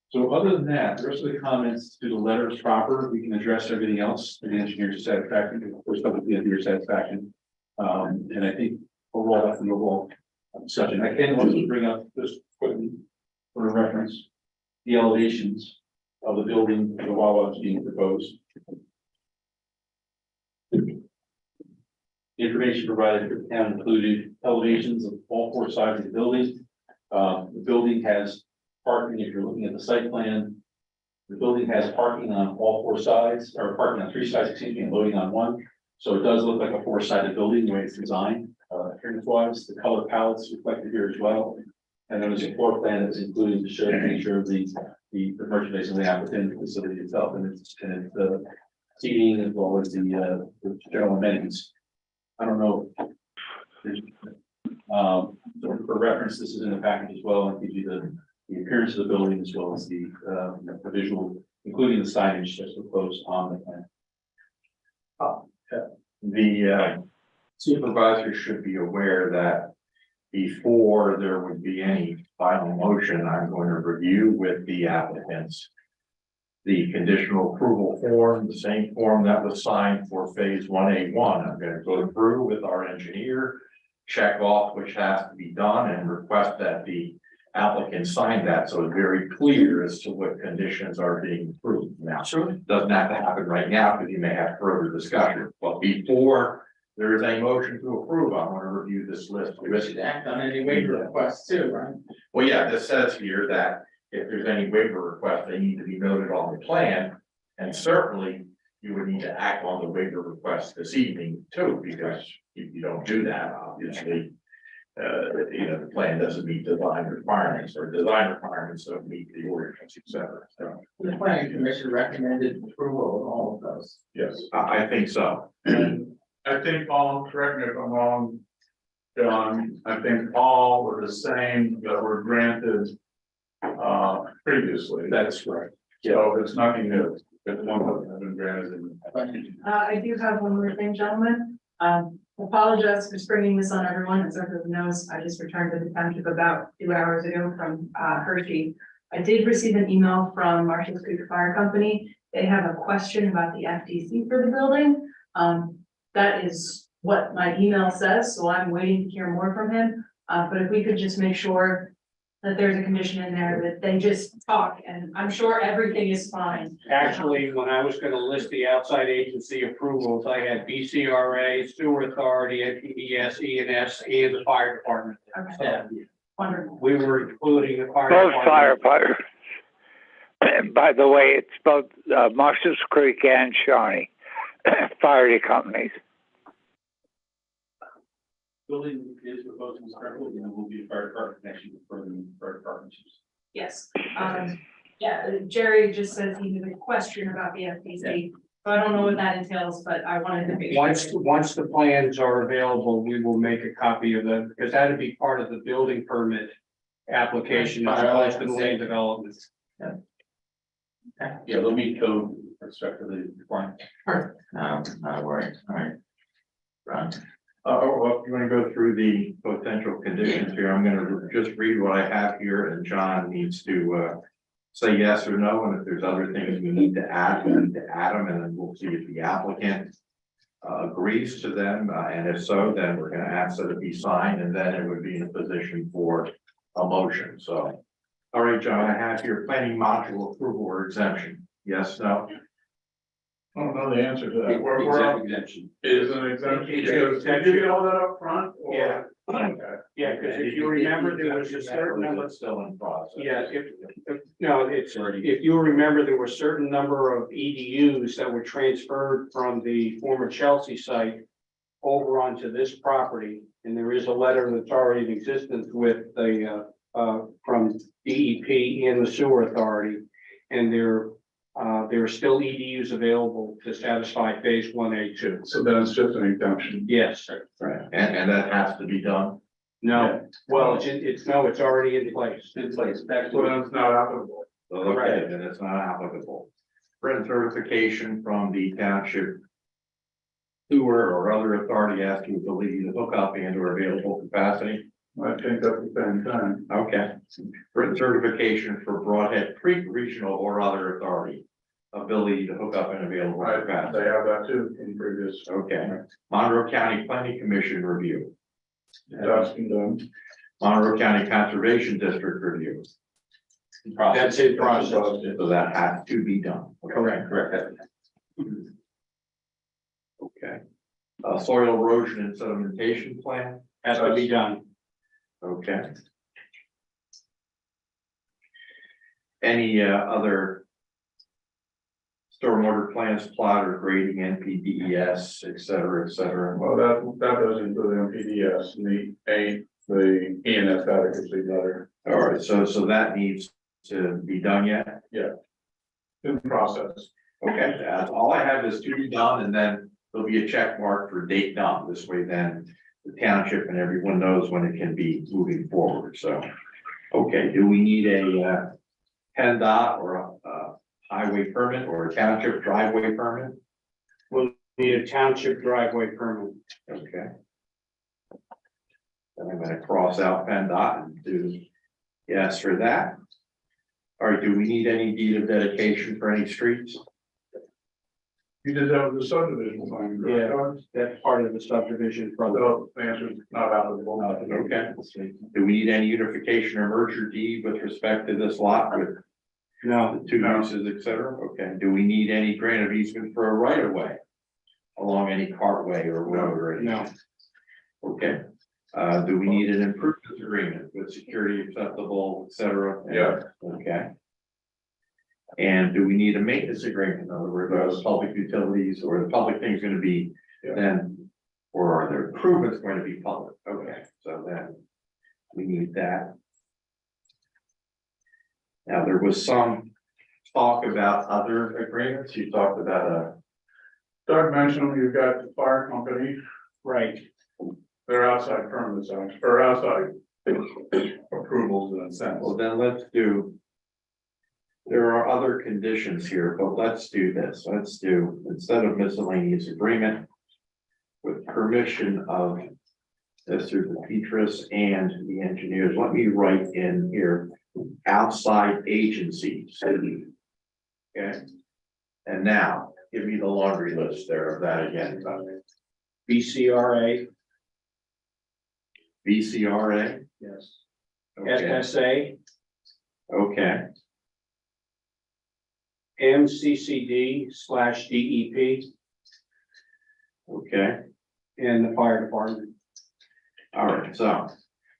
So other than that, the rest of the comments to the letter is proper. We can address everything else to the engineer's satisfaction, of course, up to the engineer's satisfaction. And I think overall, that's the overall discussion. I can also bring up just quickly for reference, the elevations of the building, the Wawa is being proposed. The information provided for the town included elevations of all four sides of the building. The building has parking, if you're looking at the site plan, the building has parking on all four sides, or parking on three sides, excuse me, and loading on one. So it does look like a four-sided building, the way it's designed, appearance wise. The color palettes reflected here as well. And there was a floor plan that's included to show the nature of the merchandise of the applicant, the facility itself, and its seating, as well as the general amenities. I don't know. So for reference, this is in the package as well, and gives you the appearance of the building as well as the visual, including the signage that's proposed on the plan. The supervisor should be aware that before there would be any final motion, I'm going to review with the applicants the conditional approval form, the same form that was signed for phase 1A1. I'm going to go through with our engineer, check off which has to be done, and request that the applicant sign that, so it's very clear as to what conditions are being approved. Now, sure, it doesn't have to happen right now, because you may have further discussion, but before there is a motion to approve, I want to review this list. We should act on any waiver requests too, right? Well, yeah, this says here that if there's any waiver requests, they need to be noted on the plan, and certainly you would need to act on the waiver request this evening too, because if you don't do that, obviously, the plan doesn't meet design requirements, or design requirements don't meet the ordinance, et cetera. So, The planning commission recommended approval of all of those. yes, I think so. And I think all, correct me if I'm wrong, John, I think all were the same that were granted previously. That is correct. So it's nothing new. It's one that has been granted. I do have one more thing, gentlemen. Apologize for springing this on everyone. As everyone knows, I just returned to the township about 2 hours ago from Hershey. I did receive an email from Marshall Creek Fire Company. They have a question about the FDC for the building. That is what my email says, so I'm waiting to hear more from him. But if we could just make sure that there's a condition in there that they just talk, and I'm sure everything is fine. Actually, when I was gonna list the outside agency approvals, I had BCRA, Sewer Authority, NPDS, ENS, and the fire department. Okay, wonderful. We were including the fire. Both department. firefighters. By the way, it's both Marshall's Creek and Shawnee fire companies. Building is proposed to start building, and will be a fire department connection with further fire departments. Yes, yeah, Jerry just says he has a question about the FTC. So I don't know what that entails, but I wanted to make sure. Once the plans are available, we will make a copy of them, because that'd be part of the building permit application, as well as the land development. Yeah, they'll meet code with respect to the requirements. Not a worry, all right. Right. Well, you want to go through the potential conditions here? I'm gonna just read what I have here, and John needs to say yes or no, and if there's other things we need to add, we need to add them, and then we'll see if the applicant agrees to them, and if so, then we're gonna ask that it be signed, and then it would be in a position for a motion, so. All right, John, I have your planning module approval or exemption, yes, no? I don't know the answer to that. We're Exemption. is an exemption. It's Did you get all that up front? or- Yeah. Okay. Yeah, because if you remember, there was a certain number. Still in process. Yeah, no, it's, if you remember, there were a certain number of EDUs that were transferred from the former Chelsea site over onto this property, and there is a letter that's already in existence with the, from DEP and the sewer authority. And there are still EDUs available to satisfy phase 1A2. So then it's just an exemption. Yes, Right. And that has to be done. no, well, it's already in place. In place. That's what it's not applicable. Okay, Correct. then it's not applicable. Written certification from the township sewer or other authority as to ability to hook up and or available capacity. I think that's the same thing. Okay. Written certification for Broadhead Creek Regional or other authority. Ability to hook up and available capacity. They have that too in previous. Okay. Monroe County Planning Commission review. That's been done. Monroe County Conservation District review. That's in process. So that has to be done. Correct. Okay. Soil erosion and sedimentation plan. Has to be done. Okay. Any other stormwater plans, plot or grading, NPDES, et cetera, Well, that does include NPDES, the ENS adequacy letter. All right, so that needs to be done yet? Yeah. In process. Okay, that's all I have is to be done, and then there'll be a check mark for date done. This way then the township and everyone knows when it can be moving forward, so. Okay, do we need a PennDOT or a highway permit or a township driveway permit? We'll need a township driveway permit. Okay. Then I'm gonna cross out PennDOT and do yes for that. All right, do we need any deed of dedication for any streets? You did that with the subdivision plan. Yeah, that's part of the subdivision from. So the answer is not applicable. Okay. Do we need any unification or merger deed with respect to this lot with No, the two uses, et cetera? Okay. Do we need any grant of easement for a right of way along any cartway or road or anything? no, Okay. Do we need an improvement agreement with security acceptable, et cetera? Yeah. Okay. And do we need a maintenance agreement? In other words, are the public utilities or the public thing is gonna be then, or are the improvements going to be public? Okay, so then we need that. Now, there was some talk about other agreements. You talked about Doug mentioned you've got the fire company. right. They're outside permits, or outside approvals in a sense. Well, then let's do. There are other conditions here, but let's do this. Let's do, instead of miscellaneous agreement. With permission of Mr. Petras and the engineers, let me write in here, outside agencies. Okay. And now, give me the laundry list there of that again. BCRA, BCRA. yes. Okay. SSA, Okay. MCCD/DEP, Okay. and the fire department. All right, so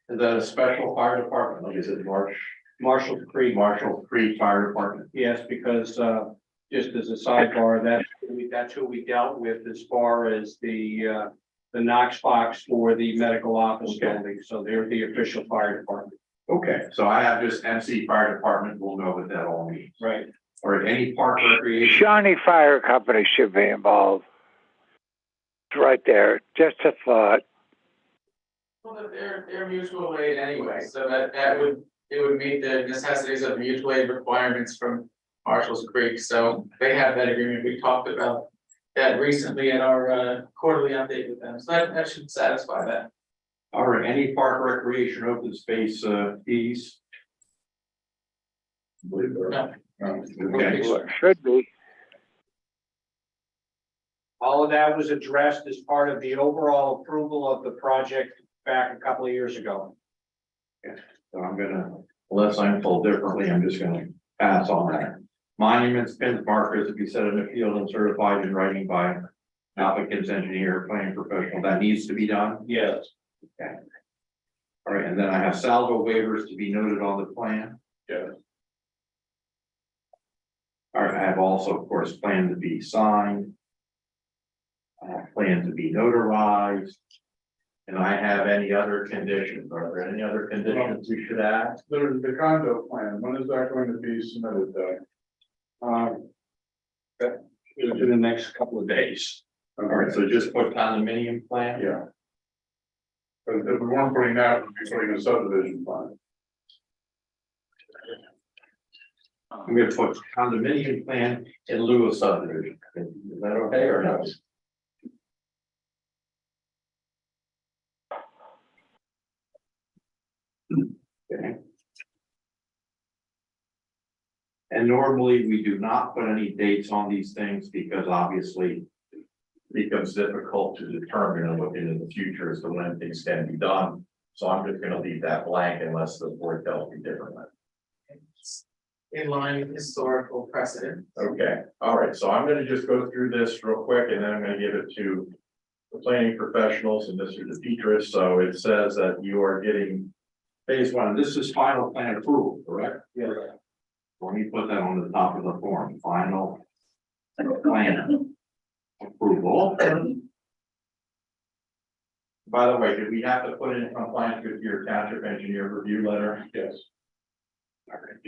is that a special fire department? Like, is it Marshall Creek, Marshall Creek Fire Department? yes, because, just as a sidebar, that's who we dealt with as far as the Knox box for the medical office Okay. building, so they're the official fire department. Okay, so I have just MC Fire Department, we'll know what that all means. Right. Or any park recreation. Shawnee Fire Company should be involved. It's right there, just a thought. Well, they're mutual aid anyway, so it would meet the necessities of mutual aid requirements from Marshall's Creek, so they have that agreement. We talked about that recently in our quarterly update with them, so that should satisfy that. All right, any park recreation open space fees? No. Okay, Should be. All of that was addressed as part of the overall approval of the project back a couple of years ago. so I'm gonna, unless I'm told differently, I'm just gonna pass on that. Monuments, pins, markers to be set in the field and certified in writing by applicant's engineer, planning professional, that needs to be done. Yes. Okay. All right, and then I have salvo waivers to be noted on the plan. Yes. All right, I have also, of course, plan to be signed. Plan to be notarized. And I have any other conditions. Are there any other conditions we should add? There's the condo plan, when is that going to be submitted, In the next couple of days. All right, so just put condominium plan. Yeah. But if we weren't putting that, we'd be putting a subdivision plan. I'm gonna put condominium plan in lieu of subdivision. Is that okay or not? Okay. And normally we do not put any dates on these things because obviously it becomes difficult to determine and look into the future as to when things can be done. So I'm just gonna leave that blank unless the board tells me differently. In line with historical precedent. Okay, all right, so I'm gonna just go through this real quick and then I'm gonna give it to the planning professionals and Mr. DePietris. So it says that you are getting phase one. This is final plan approval, correct? Yeah. Let me put that on the top of the form, final plan approval. By the way, did we have to put in compliance with your township engineer review letter? Yes. All right.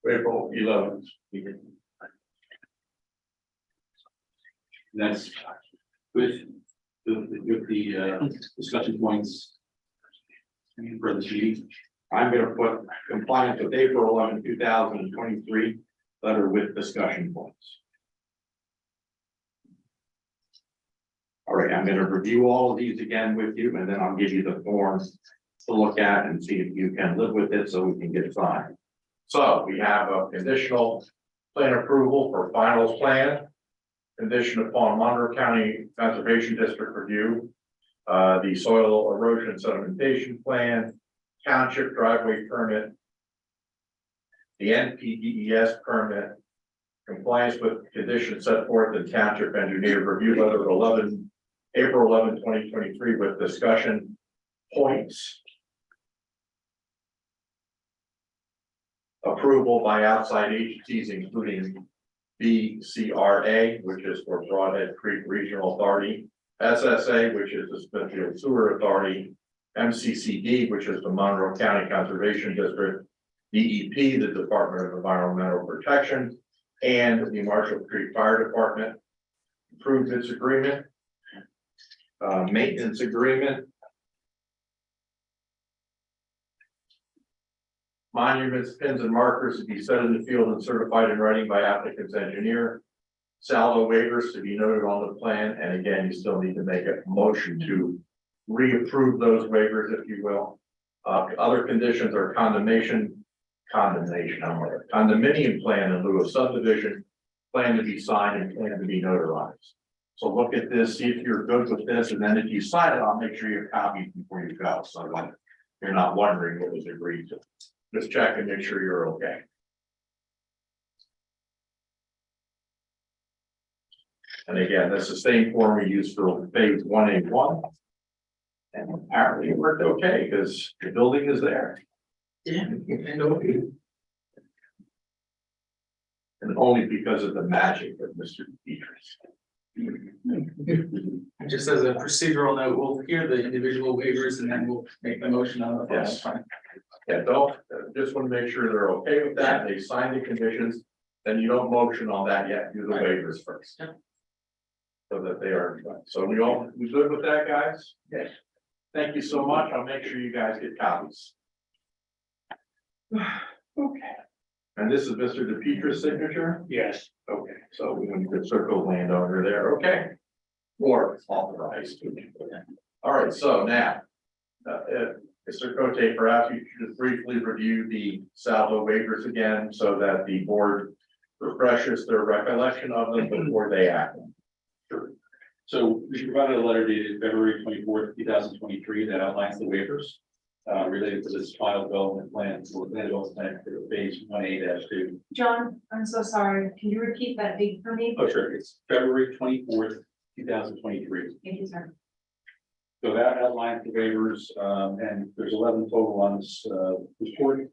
April 11th. That's with the discussion points. For the meeting. I'm gonna put compliance with April 11, 2023, letter with discussion points. All right, I'm gonna review all of these again with you, and then I'll give you the forms to look at and see if you can live with it so we can get it signed. So we have a conditional plan approval for finals plan. Condition upon Monroe County Conservation District review. The soil erosion sedimentation plan, township driveway permit. The NPDES permit. Compliance with conditions set forth in township engineer review letter of April 11, 2023 with discussion points. Approval by outside agencies, including BCRA, which is for Broadhead Creek Regional Authority, SSA, which is the Smithfield Sewer Authority, MCCD, which is the Monroe County Conservation District, DEP, the Department of Environmental Protection, and the Marshall Creek Fire Department. Improvements agreement, maintenance agreement, monuments, pins, and markers to be set in the field and certified in writing by applicant's engineer. Salvo waivers to be noted on the plan, and again, you still need to make a motion to reapprove those waivers, if you will. Other conditions are condominium plan in lieu of subdivision, plan to be signed and plan to be notarized. So look at this, see if you're good with this, and then if you sign it, I'll make sure you have copies before you go, so like you're not wondering what was agreed to. Just check and make sure you're okay. And again, that's the same form we used for phase 1A1. And apparently it worked okay because the building is there. Yeah. And only because of the magic of Mr. Peters. Just as a procedural note, we'll hear the individual waivers and then we'll make the motion on the final Yes. plan. Yeah, don't, just want to make sure they're okay with that. They sign the conditions, then you don't motion on that yet, do the waivers first. Yeah. So that they are, so we good with that, guys? Yes. Thank you so much. I'll make sure you guys get copies. Okay. And this is Mr. DePietris' signature? Yes. Okay, so we need to circle landowner there, okay? Or authorized. All right, so now, Mr. Cote, perhaps you should just briefly review the salvo waivers again so that the board refreshes their recollection of them before they act. Sure. So we provided a letter dated February 24th, 2023 that outlines the waivers. related to this final development plan for land development plan for phase 1A-2. John, I'm so sorry. Can you repeat that date for me? Oh, sure, it's February 24th, 2023. Thank you, sir. So that outlines the waivers, and there's 11 total on this report.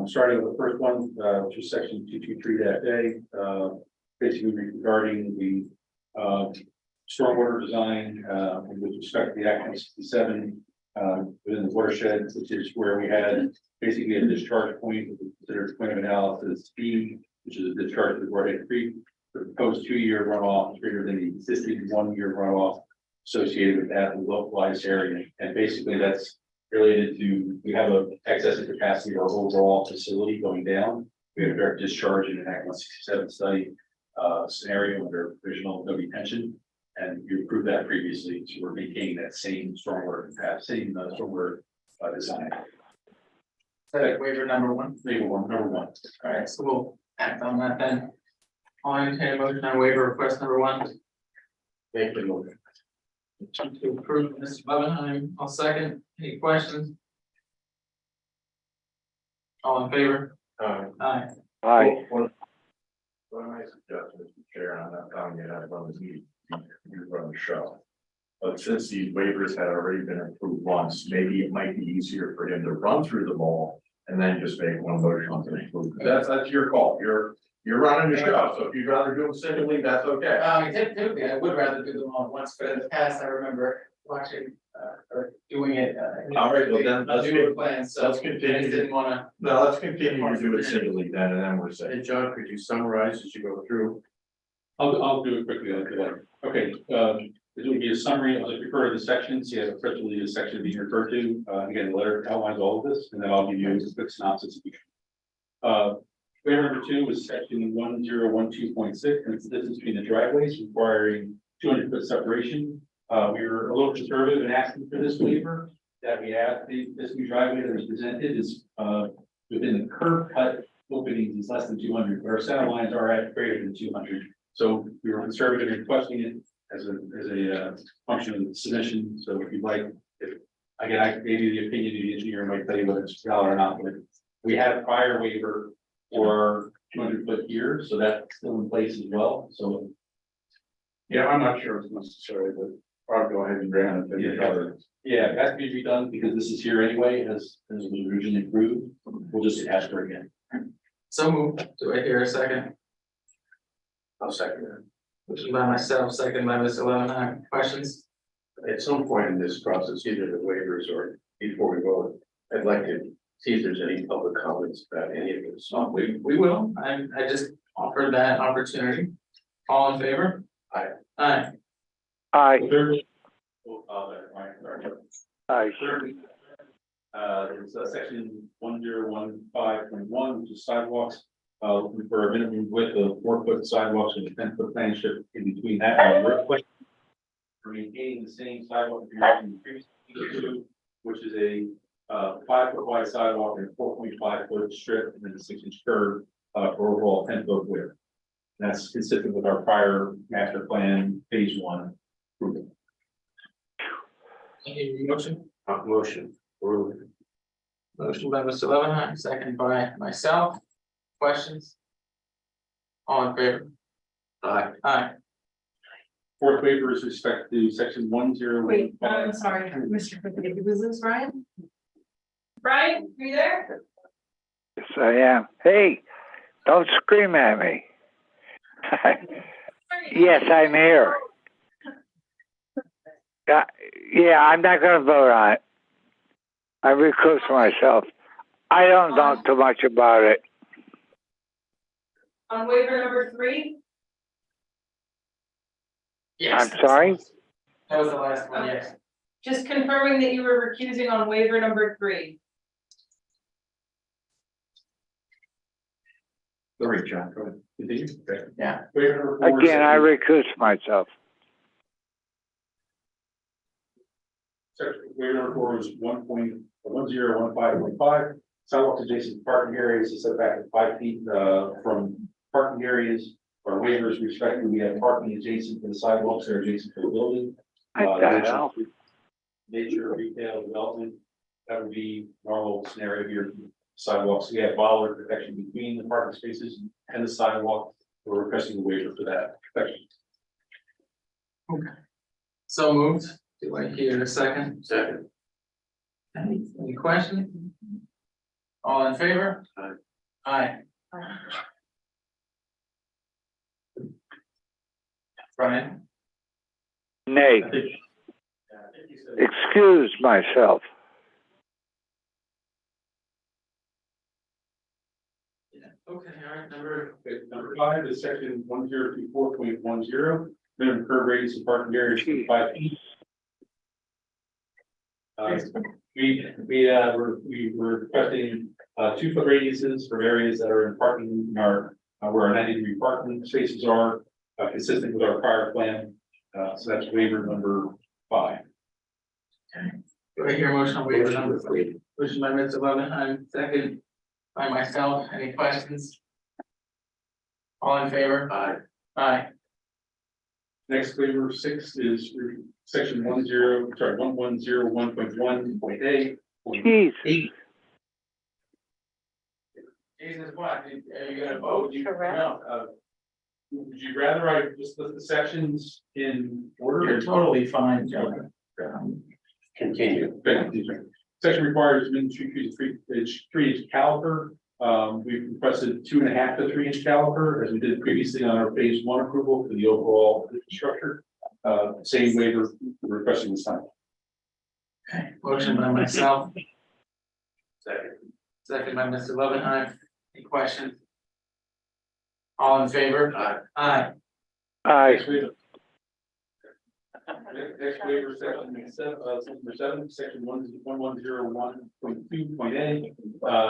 Starting with the first one, which is section 223-A, basically regarding the stormwater design with respect to the Act 167 within the watershed, which is where we had basically a discharge point, considered point of analysis B, which is a discharge to the Warhead Creek. The proposed 2-year runoff is greater than the existing 1-year runoff associated with that localized area. And basically that's related to, we have a excess of capacity of our overall facility going down. We have a direct discharge in an Act 167 study scenario under original no retention. And you approved that previously, so we're maintaining that same stormwater capacity, stormwater design. That waiver number one. Number one. All right, so we'll act on that then. I'll entertain a motion on waiver request number one. Make the motion. To approve, Mr. Loveenheim, I'll second. Any questions? All in favor? Aye. Aye. What I suggest, Mr. Chair, and I'm not telling you that run the meeting, you run the show. But since these waivers had already been approved once, maybe it might be easier for him to run through them all and then just make one motion to approve. That's your call. You're running the show, so if you'd rather do them singly, that's okay. Typically, I would rather do them all at once, but in the past, I remember watching, or doing it. All right, well then, let's Doing plans, so let's I continue. just didn't wanna. No, let's continue to do it singly then, and then we're safe. Hey, John, could you summarize as you go through? I'll do it quickly. I'll do that. Okay, this will be a summary. I'll just refer to the sections. You have a press release section being referred to. Again, the letter outlines all of this, and then I'll give you a quick synopsis of each. Waiver number 2 is section 1012.6, and it's the distance between the driveways requiring 200-foot separation. We were a little conservative in asking for this waiver, that we add this new driveway that was presented is within the curb cut openings is less than 200, but our center lines are at greater than 200. So we were conservative in requesting it as a function of the submission. So if you'd like, again, I gave you the opinion of the engineer, might tell you whether it's valid or not, but we had a prior waiver for 200-foot here, so that's still in place as well. So Yeah, I'm not sure it's necessary, but I'll go ahead and grant it. yeah, it has to be redone because this is here anyway, as was originally approved. We'll just ask for it again. So moved. Do I hear a second? I'll second that. Motion by myself, second by Mr. Loveenheim. Questions? At some point in this process, either the waivers or before we vote, I'd like to see if there's any public comments about any of this. We will. I just offered that opportunity. All in favor? Aye. Aye. Aye. Thirdly, Aye. thirdly, there's section 1015.1, which is sidewalks. Looking for a minimum width of 4-foot sidewalks with a 10-foot plan strip in between that and the roadway. We're maintaining the same sidewalk configuration previously, which is a 5-foot wide sidewalk and a 4.5-foot strip and then a 6-inch curve for overall 10-foot width. That's consistent with our prior master plan phase 1 approval. Any motion? Motion. Approved. Motion by Mr. Loveenheim, second by myself. Questions? All in favor? Aye. Aye. Fourth waiver is respect to section 1015. Wait, I'm sorry, Mr. Quigley, was this Brian? Brian, are you there? Yes, I am. Hey, don't scream at me. Yes, I'm here. Yeah, I'm not gonna vote on it. I recuse myself. I don't know too much about it. On waiver number 3? Yes. I'm sorry? That was the last one, yes. Just confirming that you were recusing on waiver number 3. Sorry, John, go ahead. Continue. Okay. Yeah. Waiver number 4. Again, I recuse myself. Waiver number 4 is 1.1015.5. Sidewalks adjacent to parking areas is set back at 5 feet from parking areas. Our waivers respectively, we have parking adjacent to the sidewalks that are adjacent to the building. What the hell? Nature of retail development. That would be normal scenario here. Sidewalks, we have bollard protection between the parking spaces and the sidewalk. We're requesting a waiver for that protection. So moved. Do I hear a second? Second. Any questions? All in favor? Aye. Aye. Brian? Nay, I think you said- excuse myself. Okay, all right, number. Okay, number 5 is section 1024.10, minimum curb radius of parking areas of 5 feet. We're requesting 2-foot radiuses for areas that are in parking in our where our 90-degree parking spaces are consistent with our prior plan. So that's waiver number 5. Do I hear a motion on waiver number 3? Motion by Mr. Levenheim, second by myself. Any questions? All in favor? Aye. Aye. Next waiver 6 is section 1101.1.1.a. Jeez. Jesus, what? Are you gonna vote? Correct. No. Would you rather I just list the sections in order? You're totally fine, John. Continue. Section requires min 3-inch caliper. We've requested 2.5 to 3-inch caliper, as we did previously on our phase 1 approval for the overall infrastructure. Same waiver we're requesting this time. Okay, motion by myself, Second. second by Mr. Levenheim. Any questions? All in favor? Aye. Aye. Aye. Next waiver, section 7, section 1101.2.a.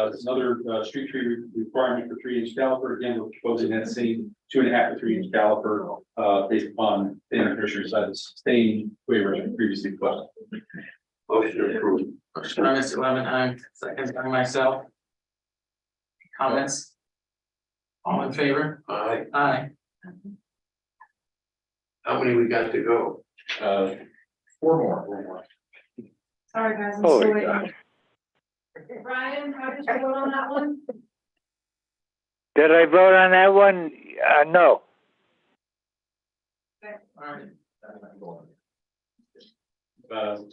It's another street tree requirement for 3-inch caliper. Again, we're proposing that same 2.5 to 3-inch caliper based upon the anniversary side of the same waiver as previously requested. Motion approved. Motion by Mr. Levenheim, second by myself. Comments? All in favor? Aye. Aye. How many we got to go? 4 more. Sorry, guys, I'm Holy still waiting. gosh. Brian, how did you vote on that one? Did I vote on that one? No. All right.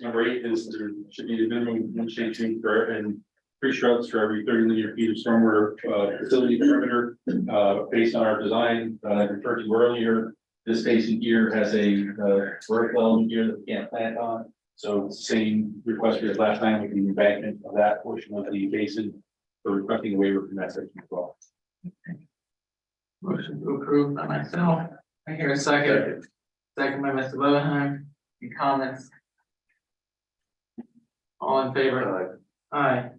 Number 8 is there should be a minimum wind shear change for and 3 shrubs for every 30 linear feet of stormwater facility perimeter. Based on our design that I referred to earlier, this basin here has a vertical element here that we can't plant on. So it's the same request we had last time with the embankment of that portion of the basin for requesting a waiver from that section as well. Motion to approve by myself. I hear a second. Second by Mr. Levenheim. Any comments? All in favor? Aye.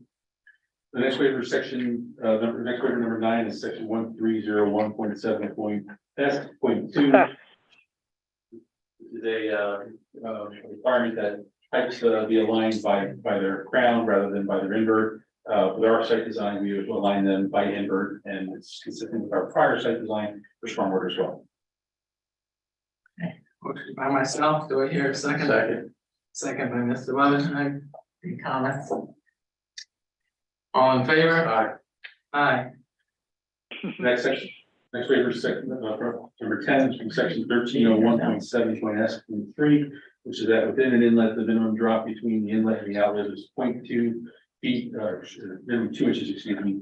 The next waiver section, next waiver number 9 is section 1301.7.S.2. Is a requirement that pipes be aligned by their crown rather than by their invert. With our site design, we would align them by invert, and it's consistent with our prior site design for stormwater as well. Motion by myself. Do I hear a second? Second. Second by Mr. Levenheim. Any comments? All in favor? Aye. Aye. Next section, next waiver section, number 10 is from section 1301.7.S.3, which is that within an inlet, the minimum drop between the inlet and the outlet is 0.2 feet, minimum 2 inches, excuse me.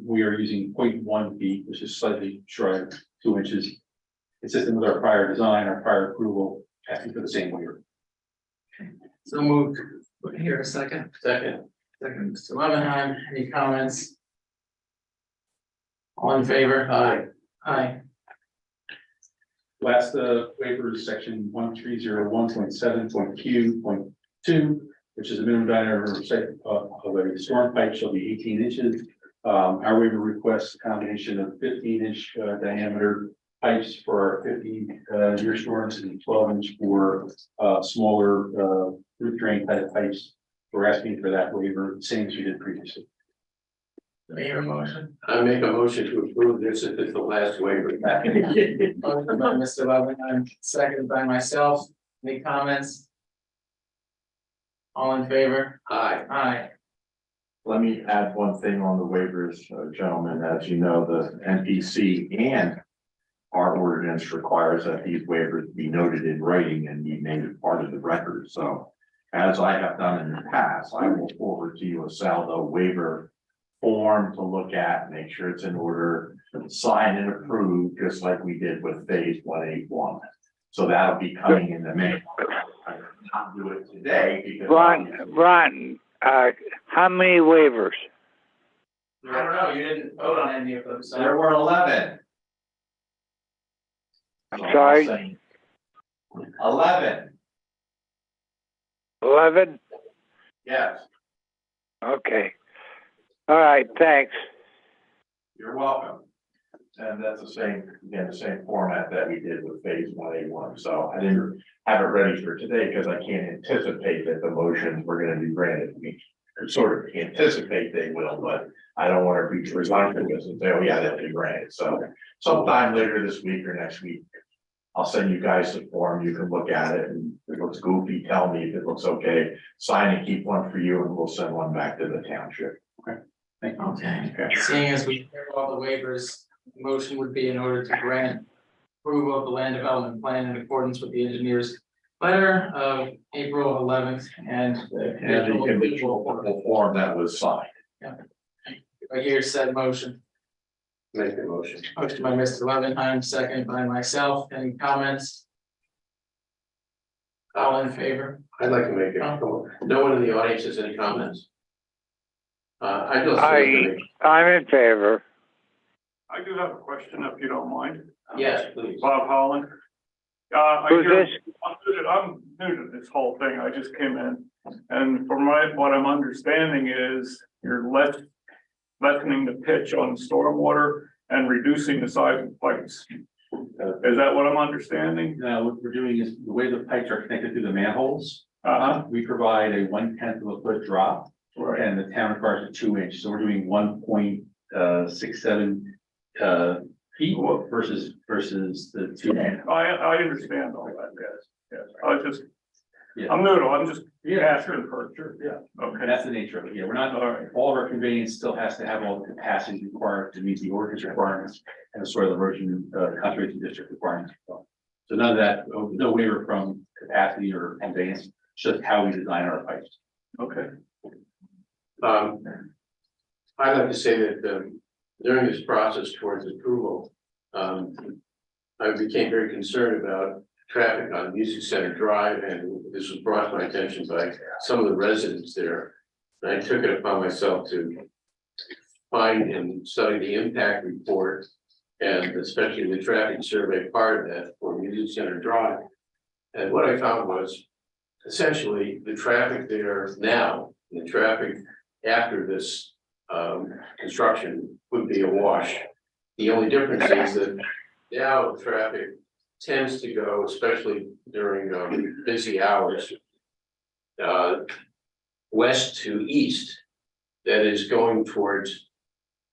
We are using 0.1 feet, which is slightly short of 2 inches. Consistent with our prior design, our prior approval, asking for the same waiver. So moved. Do I hear a second? Second. Second, Mr. Levenheim. Any comments? All in favor? Aye. Aye. Last waiver is section 1301.7.Q.2, which is a minimum diameter of a storm pipe shall be 18 inches. Our waiver requests a combination of 15-inch diameter pipes for our 50-year storms and 12-inch for smaller roof drain type pipes. We're asking for that waiver, same as we did previously. Do I hear a motion? I make a motion to approve this if it's the last waiver. Motion by Mr. Levenheim, second by myself. Any comments? All in favor? Aye. Aye. Let me add one thing on the waivers, gentlemen. As you know, the NPC and our ordinance requires that these waivers be noted in writing and be made part of the record. So as I have done in the past, I will forward to you a Saldo waiver form to look at, make sure it's in order, sign and approve, just like we did with phase 181. So that'll be coming in the mail. I can't do it today because. Ron, how many waivers? I don't know, you didn't vote on any of them, so. There were 11. I'm sorry? 11, 11? yes, Okay. All right, thanks. you're welcome. And that's the same, again, the same format that we did with phase 181. So I didn't have it ready for today because I can't anticipate that the motions were gonna be granted. We sort of anticipate they will, but I don't want to be presumptuous and say, oh yeah, they'll be granted. So sometime later this week or next week, I'll send you guys the form. You can look at it, and if it looks goofy, tell me. If it looks okay, sign and keep one for you and we'll send one back to the township. Okay, seeing as we hear all the waivers, the motion would be in order to grant approval of the land development plan in accordance with the engineer's letter of April 11th and the And the conditional form that was signed. I hear said motion. Make the motion. Motion by Mr. Levenheim, second by myself. Any comments? All in favor? I'd like to make it. No one in the audience has any comments? I just. I'm in favor. I do have a question, if you don't mind. Yes, Please. Bob Holland. Who's this? I'm new to this whole thing. I just came in. And from what I'm understanding is you're lessening the pitch on stormwater and reducing the size of pipes. Is that what I'm understanding? No, what we're doing is the way the pipes are connected through the manholes. We provide a 1/10 of a foot drop Right. and the town requires a 2 inch. So we're doing 1.67 feet versus the 2. I understand all that, yes. I was just, Yeah. I'm new to, I'm just Yeah, asking for, Sure, yeah. okay. And that's the nature of it. Yeah, we're not, All right. all of our conveyance still has to have all the capacity required to meet the ordinance requirements and the soil erosion, conservation district requirements. So none of that, no waiver from capacity or conveyance, it's just how we design our pipes. Okay. I'd like to say that during this process towards approval, I became very concerned about traffic on Music Center Drive, and this was brought to my attention by some of the residents there. And I took it upon myself to find and study the impact report, and especially the traffic survey part of that for Music Center Drive. And what I found was essentially the traffic there now, the traffic after this construction would be a wash. The only difference is that now traffic tends to go, especially during busy hours, west to east, that is going towards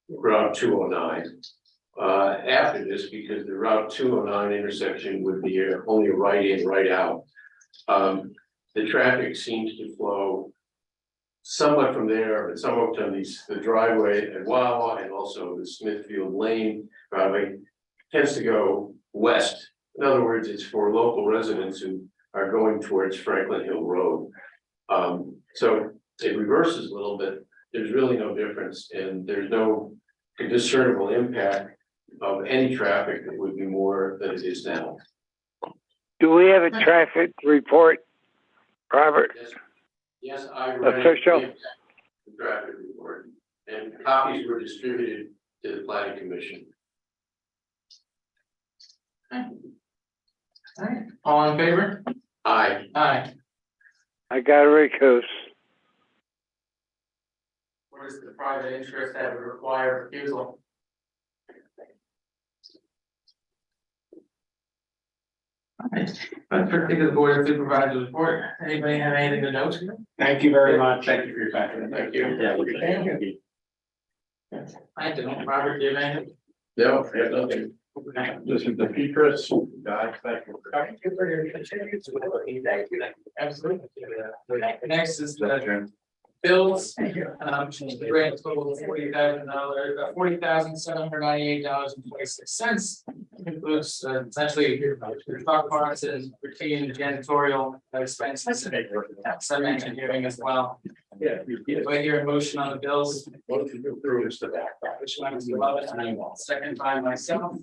Route 209. After this, because the Route 209 intersection would be only a right in, right out. The traffic seems to flow somewhat from there, but somewhat on the driveway at Wawa and also the Smithfield Lane driveway tends to go west. In other words, it's for local residents who are going towards Franklin Hill Road. So it reverses a little bit. There's really no difference, and there's no discernible impact of any traffic that would be more than it is now. Do we have a traffic report, Robert? Yes, I read Official. the traffic report, and copies were distributed to the planning commission. Alright, all in favor? Aye. Aye. I got a recuse. What is the private interest that would require refusal? Alright, but for the board of supervisors report, anybody have anything to note? Thank you very much. Thank you for your time. Thank you. Yeah. I don't, Robert, do you have anything? No, I have nothing. This is the Petras, guys, thank you. Absolutely. Next is the bills, the grand total of $40,798.26. Includes essentially your stock parts and routine janitorial expenses and some engineering as well. Yeah. Do I hear a motion on the bills? Motion to approve is the back. Which one is the second by myself?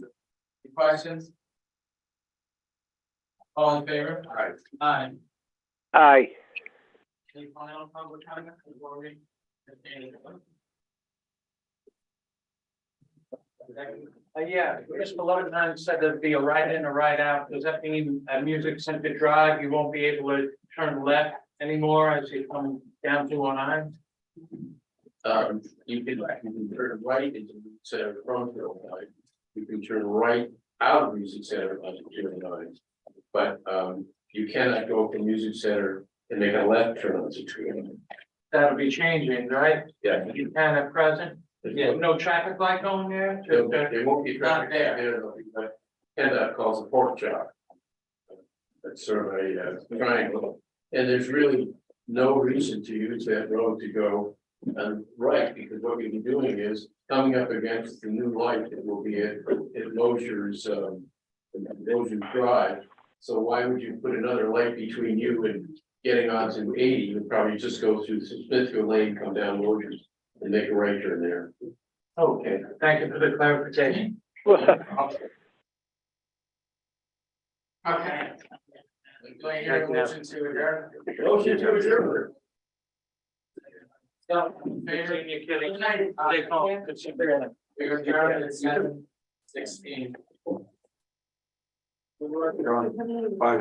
Any questions? All in favor? Aye. Aye. Any final public comment? Before we- Yeah, just a lot of times said there'd be a right in, a right out. Does that mean at Music Center Drive, you won't be able to turn left anymore as you come down 209? You can turn right into the center of Frontville, right? You can turn right out of Music Center onto 209. But you cannot go from Music Center and make a left turn onto 209. That'll be changing, right? Yeah. You kind of present, yeah, no traffic light going there? There won't be traffic there, but PennDOT calls a pork chop. That's sort of a triangle, and there's really no reason to use that road to go right, because what we'll be doing is coming up against the new light that will be at Mosher's Drive. So why would you put another light between you and getting onto 80? You would probably just go through Smithfield Lane, come down Mosher's and make a right turn there. Okay, thank you for the clarification. Okay. Do I hear a motion to adjourn? Motion to adjourn. So, favor? You're kidding. Take home. We're adjourned at 7:16. Fine.